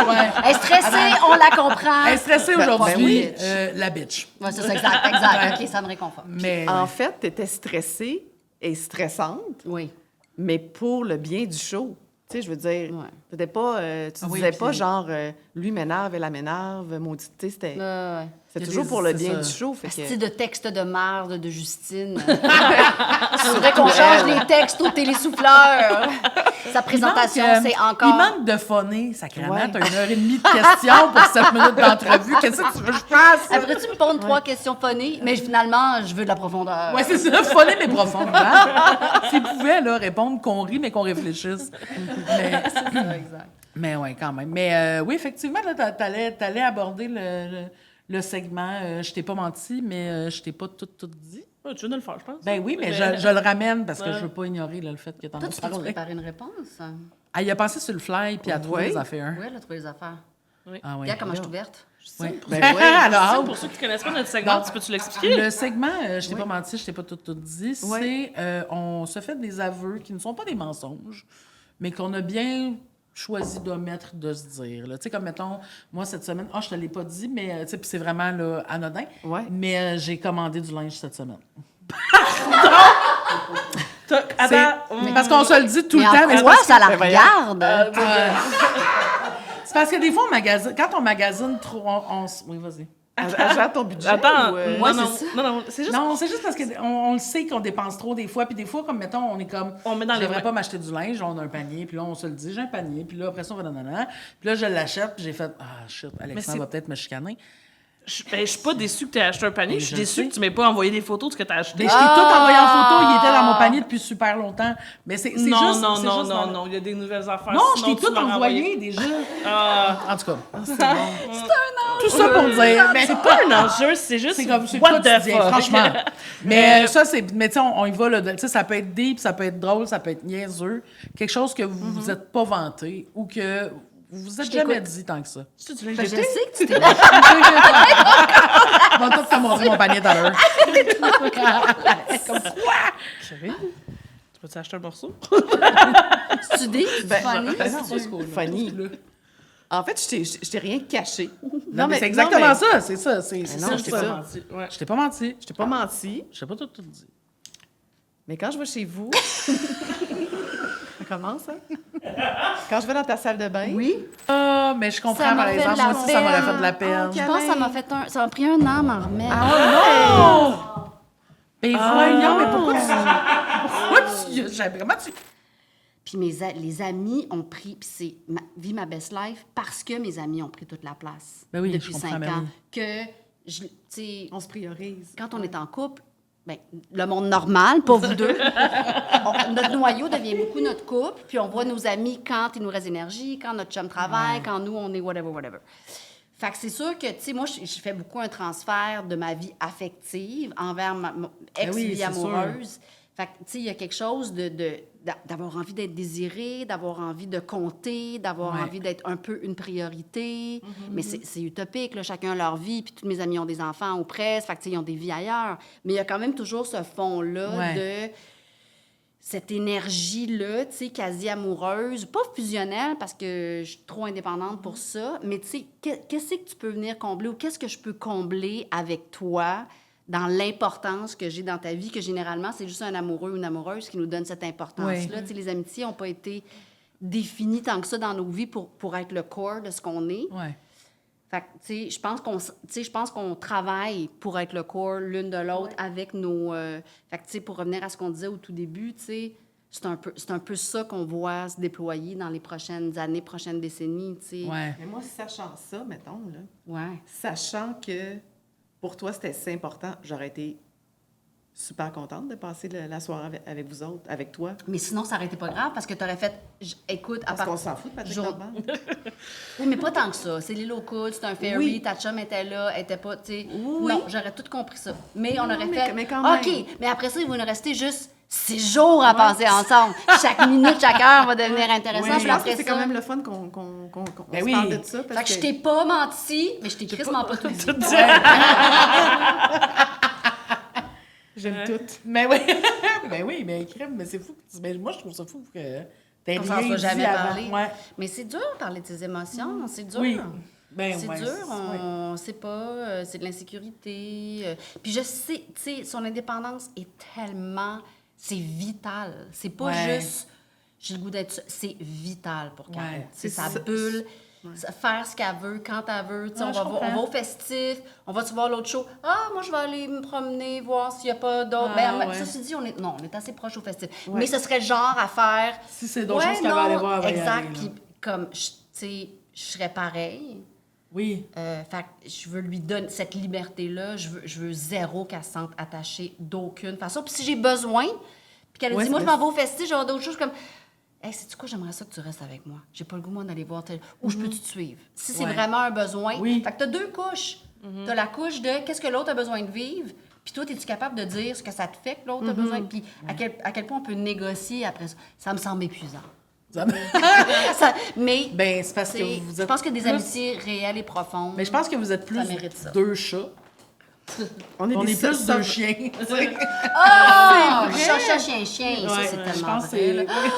Elle est stressée, on la comprend. Elle est stressée aujourd'hui, oui. la bitch. Ouais, c'est ça, exact. OK, ça me réconforte. Mais En fait, tu étais stressée et stressante, Oui. mais pour le bien du show. Tu sais, je veux dire, Ouais. t'étais pas, tu oui, disais puis- pas genre, lui m'énerve, elle m'énerve, maudite. Tu sais, c'était Ouais. Il y a toujours des- pour le c'est bien ça. du show. Fait Asti que... de texte de marde de Justine. Il faudrait qu'on change les textes au télésouffleur. Sa présentation, c'est encore... Il manque de phoner, sacrément. Ouais. T'as 1h30 de questions pour 7 minutes d'entrevue. Qu'est-ce que tu veux que je fasse? Après, tu me poses 3 questions phonées, mais finalement, je veux de la profondeur. Ouais, c'est ça, phoner, mais profondément. S'il pouvait, là, répondre qu'on rit, mais qu'on réfléchisse. Mais... Exact. Mais oui, quand même. Mais oui, effectivement, là, t'allais aborder le segment Je t'ai pas menti, mais je t'ai pas tout dit. Ouais, tu viens de le faire, je pense. Ben oui, mais je le ramène parce que Ouais. je veux pas ignorer là, le fait que t'en Toi, as tu peux-tu parlé. préparer une réponse? Ah, il a pensé sur le fly, puis à trouver Oui. les affaires. Oui, elle a trouvé les affaires. Ah oui. Regarde comment je suis ouverte. Ouais. Ben ouais. Alors, Pour ceux qui ne connaissent pas notre segment, tu peux-tu l'expliquer? le segment Je t'ai pas menti, je t'ai pas tout dit, Oui. c'est on se fait des aveux qui ne sont pas des mensonges, mais qu'on a bien choisi d'omettre de se dire. là. Tu sais, comme mettons, moi cette semaine, je te l'ai pas dit, mais tu sais, puis c'est vraiment là, anodin, Ouais. mais j'ai commandé du linge cette semaine. Parce qu'on se le dit tout Mais le temps, en mais c'est quoi parce ça la Ben voyons. regarde? c'est parce que des fois, quand on magasine trop, oui, vas-y. Elle gère ton budget. Attends, ou, non, c'est juste... Non, c'est juste parce qu'on le sait qu'on dépense trop des fois. Puis des fois, comme mettons, on est comme. On met dans les j'aimerais vrais. pas m'acheter du linge, on a un panier. Puis là, on se le dit, j'ai un panier. Puis là, après ça, on va nanana. Puis là, je l'achète. Puis j'ai fait, shit, Alexandre c'est- va peut-être me chicaner. Je suis pas déçue que tu aies acheté un panier. Oui, Je suis je déçue sais. que tu m'aies pas envoyé des photos de ce que tu as acheté. Mais je t'ai tout envoyé en photo. Il était dans mon panier depuis super longtemps. Mais c'est juste. Non, c'est juste dans- non. Il y a des nouvelles affaires. Non, je sinon t'ai tu tout m'aurais envoyé déjà. En tout cas. C'est bon. Tout ça pour dire. Mais C'est pas un enjeu, c'est juste c'est comme c'est what the quotidien, fuck. franchement. Mais ça c'est mais tu sais on y va là, tu sais ça peut être deep, ça peut être drôle, ça peut être niaiseux, quelque chose que vous vous êtes pas vanté ou que vous vous êtes jamais dit tant que ça. C'est du linge Ben, je d'été? sais que tu t'es... On va tout te montrer mon panier tout à l'heure. Chérie, tu peux-tu acheter un morceau? Tu dis, Ben, funny. ben non, funny. En fait, je t'ai rien caché. Non, mais c'est exactement mais ça, c'est ça, c'est non, ça. c'est ça. Ouais. Je t'ai pas menti. Je t'ai pas menti, Je t'ai pas tout dit. mais quand je vais chez vous... Ça commence, hein? Quand je vais dans ta salle de bain... Oui. Ah, mais je comprends Ça m'a par fait exemple, de la moi aussi ça m'aurait peine. fait de la peine. Je pense que ça m'a pris un an à m'en remettre. Oh! Ben voyons, mais pourquoi tu vraiment tu Puis les amis ont pris, puis c'est Vie ma best life parce que mes amis ont pris toute la place Ben oui, depuis je 5 comprends, ben ans. oui. Que, tu sais, On se priorise. quand on est en couple, ben, le monde normal, pas vous deux, notre noyau devient beaucoup notre couple, puis on voit nos amis quand il nous reste énergie, quand notre chum travaille, quand nous, on est whatever. Fait que c'est sûr que, tu sais, moi, je fais beaucoup un transfert de ma vie affective envers mon ex-vie c'est amoureuse. Fait que, tu sais, il y a quelque chose d'avoir envie d'être désiré, d'avoir envie de compter, d'avoir Ouais. envie d'être un peu une priorité. Mais c'est utopique, là, chacun a leur vie, puis tous mes amis ont des enfants ou presque, fait que, tu sais, ils ont des vies ailleurs. Mais il y a quand même toujours ce fond-là de cette énergie-là, tu sais, quasi amoureuse, pas fusionnelle parce que je suis trop indépendante pour ça, mais tu sais, qu'est-ce que tu peux venir combler ou qu'est-ce que je peux combler avec toi dans l'importance que j'ai dans ta vie, que généralement, c'est juste un amoureux ou une amoureuse qui nous donne cette importance-là. Oui. Tu sais, les amitiés n'ont pas été définies tant que ça dans nos vies pour être le corps de ce qu'on est. Ouais. Fait que, tu sais, je pense qu'on travaille pour être le corps l'une de l'autre avec nos... fait que, tu sais, pour revenir à ce qu'on disait au tout début, tu sais, c'est un peu ça qu'on voit se déployer dans les prochaines années, prochaines décennies, tu sais. Ouais. Mais moi, sachant ça, mettons, là, Ouais. sachant que pour toi, c'était si important, j'aurais été super contente de passer la soirée avec vous autres, avec toi. Mais sinon, ça aurait été pas grave parce que tu aurais fait... Écoute, à Parce part... qu'on s'en fout de Patrick Jour- Normand. Oui, mais pas tant que ça. C'est l'île aux coudes, c'est un ferry, Oui. ta chum était là, elle était pas, tu sais... Oui. Non, j'aurais tout compris ça. Mais on Non, aurait mais- fait... mais quand même. OK, mais après ça, ils vont nous rester juste 6 jours à passer ensemble. Chaque minute, chaque heure va devenir intéressant. Oui, Puis je pense après que c'est ça... quand même le fun qu'on Ben se oui. parle de ça. Parce Fait que je t'ai pas menti, mais je t'ai crissement pas tout dit. J'aime tout. Mais oui. Mais oui, mais crème, mais c'est fou. Mais moi je trouve ça fou que T'as On s'en rien soit dit jamais avant. parlé. Ouais. Mais c'est dur de parler de tes émotions, c'est dur. Oui. Ben, C'est ouais, dur, ouais. on sait pas, c'est de l'insécurité. Puis je sais, tu sais, son indépendance est tellement, c'est vital. C'est pas Ouais. juste, j'ai le goût d'être, c'est vital pour Caro. Ouais. C'est C'est sa ça. bulle, faire ce qu'elle veut, quand elle veut. Tu sais, Ouais, je on va comprends. au festif, on va-tu voir l'autre show? Ah, moi, je vais aller me promener, voir s'il y a pas d'autres. Ah, Ben, ouais. ceci dit, on est assez proche au festif. Ouais. Mais ce serait le genre à faire... Si c'est d'autres choses qu'elle va aller voir, elle va y exact. aller, là. Puis comme, tu sais, je serais pareil. Oui. Fait que je veux lui donner cette liberté-là. Je veux zéro qu'elle se sente attachée d'aucune façon. Puis si j'ai besoin, puis qu'elle a Ouais, dit, moi, je c'est- m'en vais au festival, j'ai d'autres choses comme, hey, sais-tu quoi, j'aimerais ça que tu restes avec moi. J'ai pas le goût, moi, d'aller voir tel. Ou je peux-tu te suivre? Si c'est Ouais. vraiment un besoin. Oui. Fait que t'as deux couches. T'as la couche de qu'est-ce que l'autre a besoin de vivre. Puis toi, es-tu capable de dire ce que ça te fait que l'autre a besoin? Puis à quel point on peut négocier après ça? Ça me semble épuisant. Mais Ben, c'est parce que c'est- vous je êtes pense que des plus- amitiés réelles et profondes. Mais je pense que vous êtes plus mérite ça. deux chats. On est, On des est plus ça- deux chiens. tu sais. Ah! vrai. Chat, chien, chien. Ça, Ouais, c'est je tellement pense que vrai. c'est... là. oui.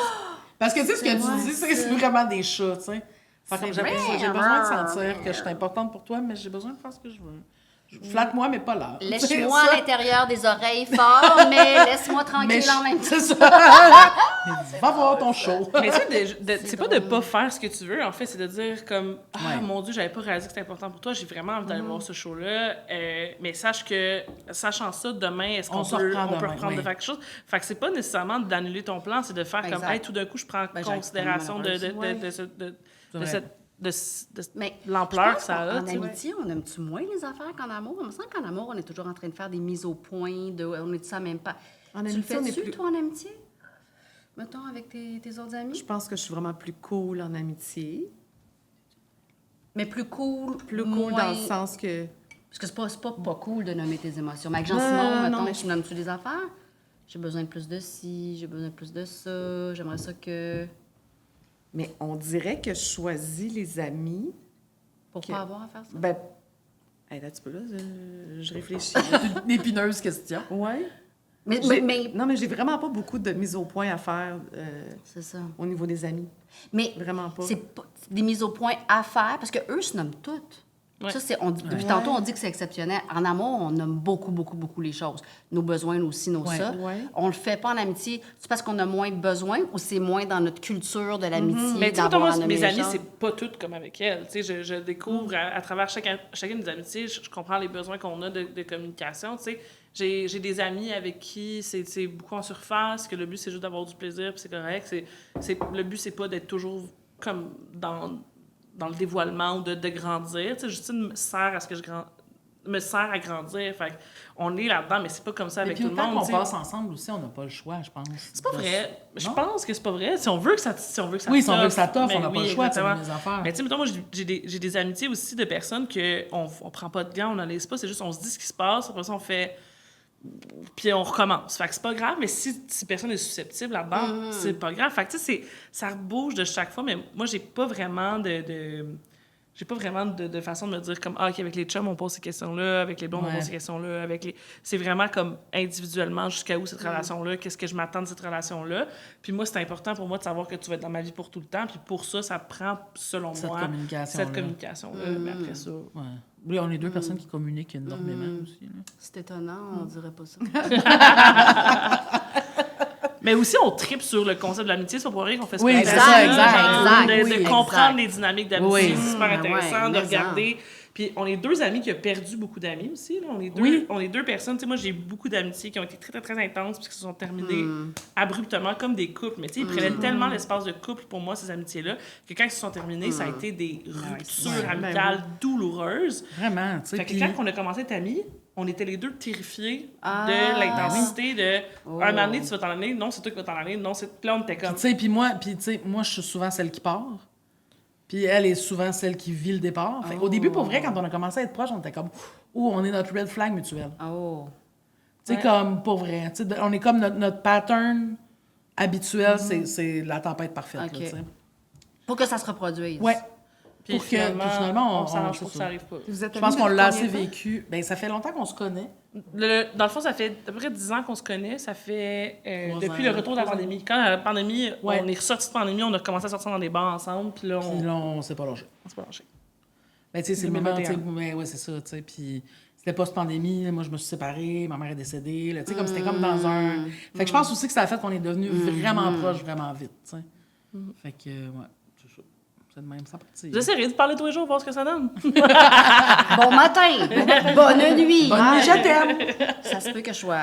Parce que tu sais, ce que C'est tu vrai, dis, c'est ça. vraiment des chats, tu sais. Fait que C'est j'ai vrai. besoin de sentir que je suis importante pour toi, mais j'ai besoin de faire ce que je veux. Flatte-moi, mais pas là. Lèche-moi à l'intérieur des oreilles fort, mais laisse-moi tranquille en même temps. C'est ça. Mais va voir ton show. Mais c'est pas de pas faire ce que tu veux, en fait, c'est de dire comme « Ah, Ouais. mon Dieu, j'avais pas réalisé que c'était important pour toi, j'ai vraiment envie d'aller voir ce show-là. Mais sache que, sachant ça, demain, est-ce On qu'on se peut, reprend on peut demain, reprendre oui. de faire quelque chose? » Fait que c'est pas nécessairement d'annuler ton plan, c'est de faire comme « Exact. Hey, tout d'un coup, je prends Ben, considération de, j'ai- de cette... de Mais l'ampleur je que pense ça a. qu'en tu sais. amitié, on aime-tu moins les affaires qu'en amour? Il me semble qu'en amour, on est toujours en train de faire des mises au point, on est ça même pas. En Tu le amitié, on est fais-tu, plus- toi, en amitié? Mettons, avec tes autres amis? Je pense que je suis vraiment plus cool en amitié. Mais plus cool, Plus cool moins- dans le sens que... Parce que c'est pas cool de nommer tes émotions. Mais avec Non, Jean-Simon, non, mettons, mais tu nommes-tu des affaires? J'ai besoin de plus de ci, j'ai besoin de plus de ça, j'aimerais ça que... Mais on dirait que je choisis les amis. Pour Ok. pas avoir à faire ça. Ben, hey, là, tu peux, là, je réfléchis. Une épineuse question. Ouais. Mais Non, mais j'ai vraiment pas beaucoup de mise au point à faire c'est ça. au niveau des amis. Mais Vraiment pas. c'est pas des mises au point à faire, parce qu'eux se nomment toutes. Ouais. Ça, c'est, depuis tantôt, on dit que c'est exceptionnel. En amour, on nomme beaucoup les choses. Nos besoins, nos ci, nos Ouais. ça. Ouais. On le fait pas en amitié. C'est parce qu'on a moins besoin ou c'est moins dans notre culture de l'amitié Mais tu sais, d'avoir moi, à nommer mes les amis, choses? c'est pas toutes comme avec elles. Tu sais, je découvre à travers chacune des amitiés, je comprends les besoins qu'on a de communication. Tu sais, j'ai des amis avec qui c'est beaucoup en surface, que le but, c'est juste d'avoir du plaisir, puis c'est correct. Le but, c'est pas d'être toujours comme dans le dévoilement ou de grandir. Tu sais, Justine me sert à ce que me sert à grandir. Fait on est là-dedans, mais c'est pas comme ça Et avec puis tout le autant monde. qu'on tu sais. passe ensemble aussi, on n'a pas le choix, je pense. C'est pas vrai. Je Non? pense que c'est pas vrai. Si on veut que ça Oui, si on veut que ça t'offre, t'offre, on n'a pas le choix de exactement. faire des affaires. Mais tu sais, mettons, moi, j'ai des amitiés aussi de personnes qu'on prend pas de gants, on n'analyse pas, c'est juste on se dit ce qui se passe, après ça, on fait... Puis on recommence. Fait que c'est pas grave, mais si personne est susceptible là-dedans, c'est pas grave. Fait que tu sais, ça bouge de chaque fois, mais moi, j'ai pas vraiment j'ai pas vraiment de façon de me dire comme, ah, OK, avec les chums, on pose ces questions-là, avec les blondes, on Ouais. pose ces questions-là, c'est vraiment comme individuellement jusqu'à où cette relation-là, qu'est-ce que je m'attends de cette relation-là. Puis moi, c'est important pour moi de savoir que tu vas être dans ma vie pour tout le temps. Puis pour ça, ça prend, selon Cette moi, communication-là. cette communication-là. Mais après ça... Ouais. Oui, on est deux personnes qui communiquent énormément aussi. Là. C'est étonnant, on dirait pas ça. Mais aussi, on tripe sur le concept de l'amitié. C'est pas pour rien qu'on fait ce Oui, podcast. c'est ça, exact, De oui, comprendre exact. les dynamiques d'amitié, Oui. c'est super intéressant Ouais, de mais regarder. Puis on est deux amis qui ont perdu beaucoup d'amis aussi. Là. Oui. On est deux personnes. Tu sais, moi, j'ai beaucoup d'amitiés qui ont été très, très, très intenses puis qui se sont terminées abruptement comme des couples. Mais tu sais, ils prenaient tellement l'espace de couple pour moi, ces amitiés-là, que quand ils se sont terminés, ça a été des ruptures Ouais. amicales douloureuses. Vraiment, tu sais. Fait que puis- quand on a commencé à être amis, on était les deux terrifiés Ah. de l'intensité de Oh. un moment donné, tu vas t'en aller, non, c'est toi qui vas t'en aller, non, c'est. Puis là, on était comme. Puis, tu sais, moi, je suis souvent celle qui part. Puis elle est souvent celle qui vit le départ. Fait, Au début, pour vrai, quand on a commencé à être proches, on était comme, on est notre red flag mutuel. Oh. Tu sais, comme, pour vrai. Tu sais, on est comme notre pattern habituel, c'est la tempête parfaite. OK. Là, tu sais. Pour que ça se reproduise. Ouais. Puis puis finalement, on s'arrange c'est pour que ça. ça arrive pas. Vous êtes Je pense amis qu'on depuis l'a combien assez de temps? vécu. Ben, ça fait longtemps qu'on se connaît. Dans le fond, ça fait à peu près 10 ans qu'on se connaît. Ça fait 3 depuis ans. le retour de la pandémie. Quand la pandémie, Ouais. on est ressorti de pandémie, on a commencé à sortir dans des bars ensemble. Puis là, Puis là, on s'est pas lâché. on s'est pas lâchés. Ben, tu sais, c'est le moment, 2021. tu sais, mais ouais, c'est ça, tu sais, puis c'était post-pandémie, là, moi, je me suis séparée, ma mère est décédée, là, tu sais, comme c'était comme dans un... Fait que je pense aussi que ça a fait qu'on est devenus vraiment proches, vraiment vite, tu sais. Fait que, ouais, c'est ça. C'est de même, ça partit. J'essaierai de parler tous les jours, voir ce que ça donne. Bon matin! Bonne nuit! Ah, je t'aime! Ça se peut que je sois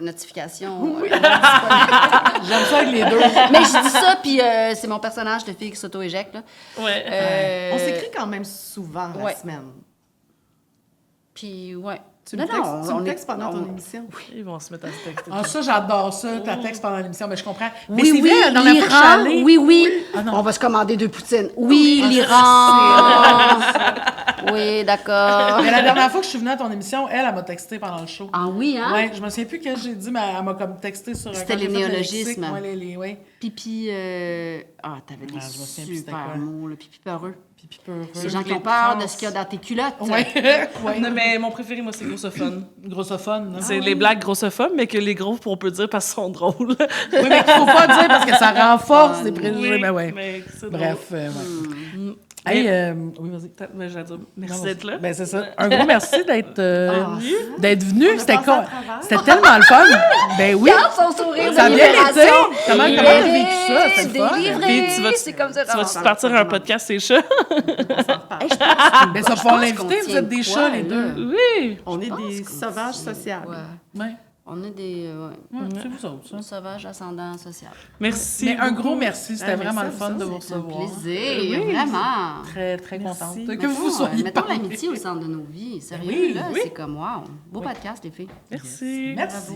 notification. J'aime ça avec les deux. Mais je dis ça, puis c'est mon personnage de fille qui s'auto-éjecte. Là. Ouais. On s'écrit quand même souvent la ouais. semaine. Puis, ouais. Tu me textes pendant ton émission. Ils vont se mettre à se texter. Ah, ça, j'adore ça, ta texte pendant l'émission, mais je comprends. Mais Oui, c'est oui, vrai, la dernière fois que je suis l'Iran. allée- Oui. Ah, non. On va se commander 2 poutines. Oui, l'Iran. Oui, d'accord. Mais la dernière fois que je suis venue à ton émission, elle m'a texté pendant le show. Ah oui, hein? Ouais, je me souviens plus que j'ai dit, mais elle m'a comme texté sur C'était quand j'ai les fait le néologismes. lexique. Ouais, ouais. Pipi. Ah, t'avais des Ah, je me souviens plus c'était super quoi. mots, là. Pipi peureux. Pipi peureux. Ces gens qui ont peur de ce qu'il y a dans tes culottes. Ouais, ouais. Non, mais mon préféré, moi, c'est grossophone. Grossophone. là. C'est les blagues grossophone, mais que les gros, on peut dire parce qu'ils sont drôles. Oui, mais qu'il faut pas dire parce que ça renforce les préjugés. Oui, Ben ouais. mais c'est drôle. Bref, ouais. Hey, oui, vas-y. Mais j'allais dire, merci Non, d'être là. Ben, c'est ça. Un gros merci d'être venu. a C'était passé à travers. C'était tellement le fun. Ben oui. Regarde son sourire Ça a de bien été. libération. Comment t'as vécu ça? C'était le fun. Délivré. Puis tu vas-tu- C'est comme ça. Tu vas-tu partir à un podcast, ces chats? Hey, je pense- Ben, ça va pouvoir je pense qu'on l'inviter. Vous tient êtes des quoi, chats, les là? deux. Oui! On est des qu'on sauvages tient sociables. quoi? Ouais. On est des C'est vous autres, ça. sauvages ascendants sociaux. Merci. Mais un beaucoup. gros merci. C'était Ah, vraiment le merci, fun de vous C'est un recevoir. plaisir, vraiment. Très, très contente que Mettons, vous soyez mettons parmi. l'amitié au centre de nos vies. Sérieux, Oui, là, oui. c'est comme wow. Beau podcast, les filles. Merci. Merci.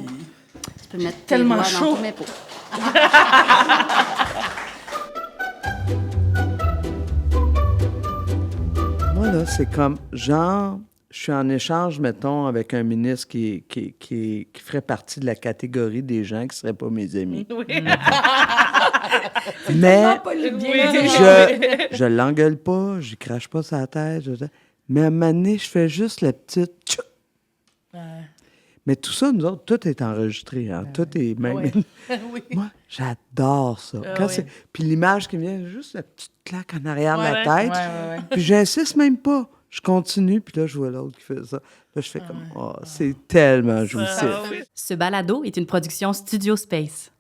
Tu peux mettre tes Tellement doigts chaud. dans tous mes pots. Moi, là, c'est comme, genre, je suis en échange, mettons, avec un ministre qui ferait partie de la catégorie des gens qui ne seraient pas mes amis. Oui. Mais Oui. je l'engueule pas, je crache pas sa tête. Mais à un moment donné, je fais juste la petite tchouc. Mais tout ça, nous autres, tout est enregistré. Hein? Tout est même. Ouais. Oui. Moi, j'adore ça. Quand oui. Puis l'image qui me vient, juste la petite claque en arrière de Ouais, la ouais. tête. Ouais. Puis j'insiste même pas. Je continue, puis là, je vois l'autre qui fait ça. Là, je fais comme, oh, c'est tellement jouissif. Ah, oui. Ce balado est une production Studio Space.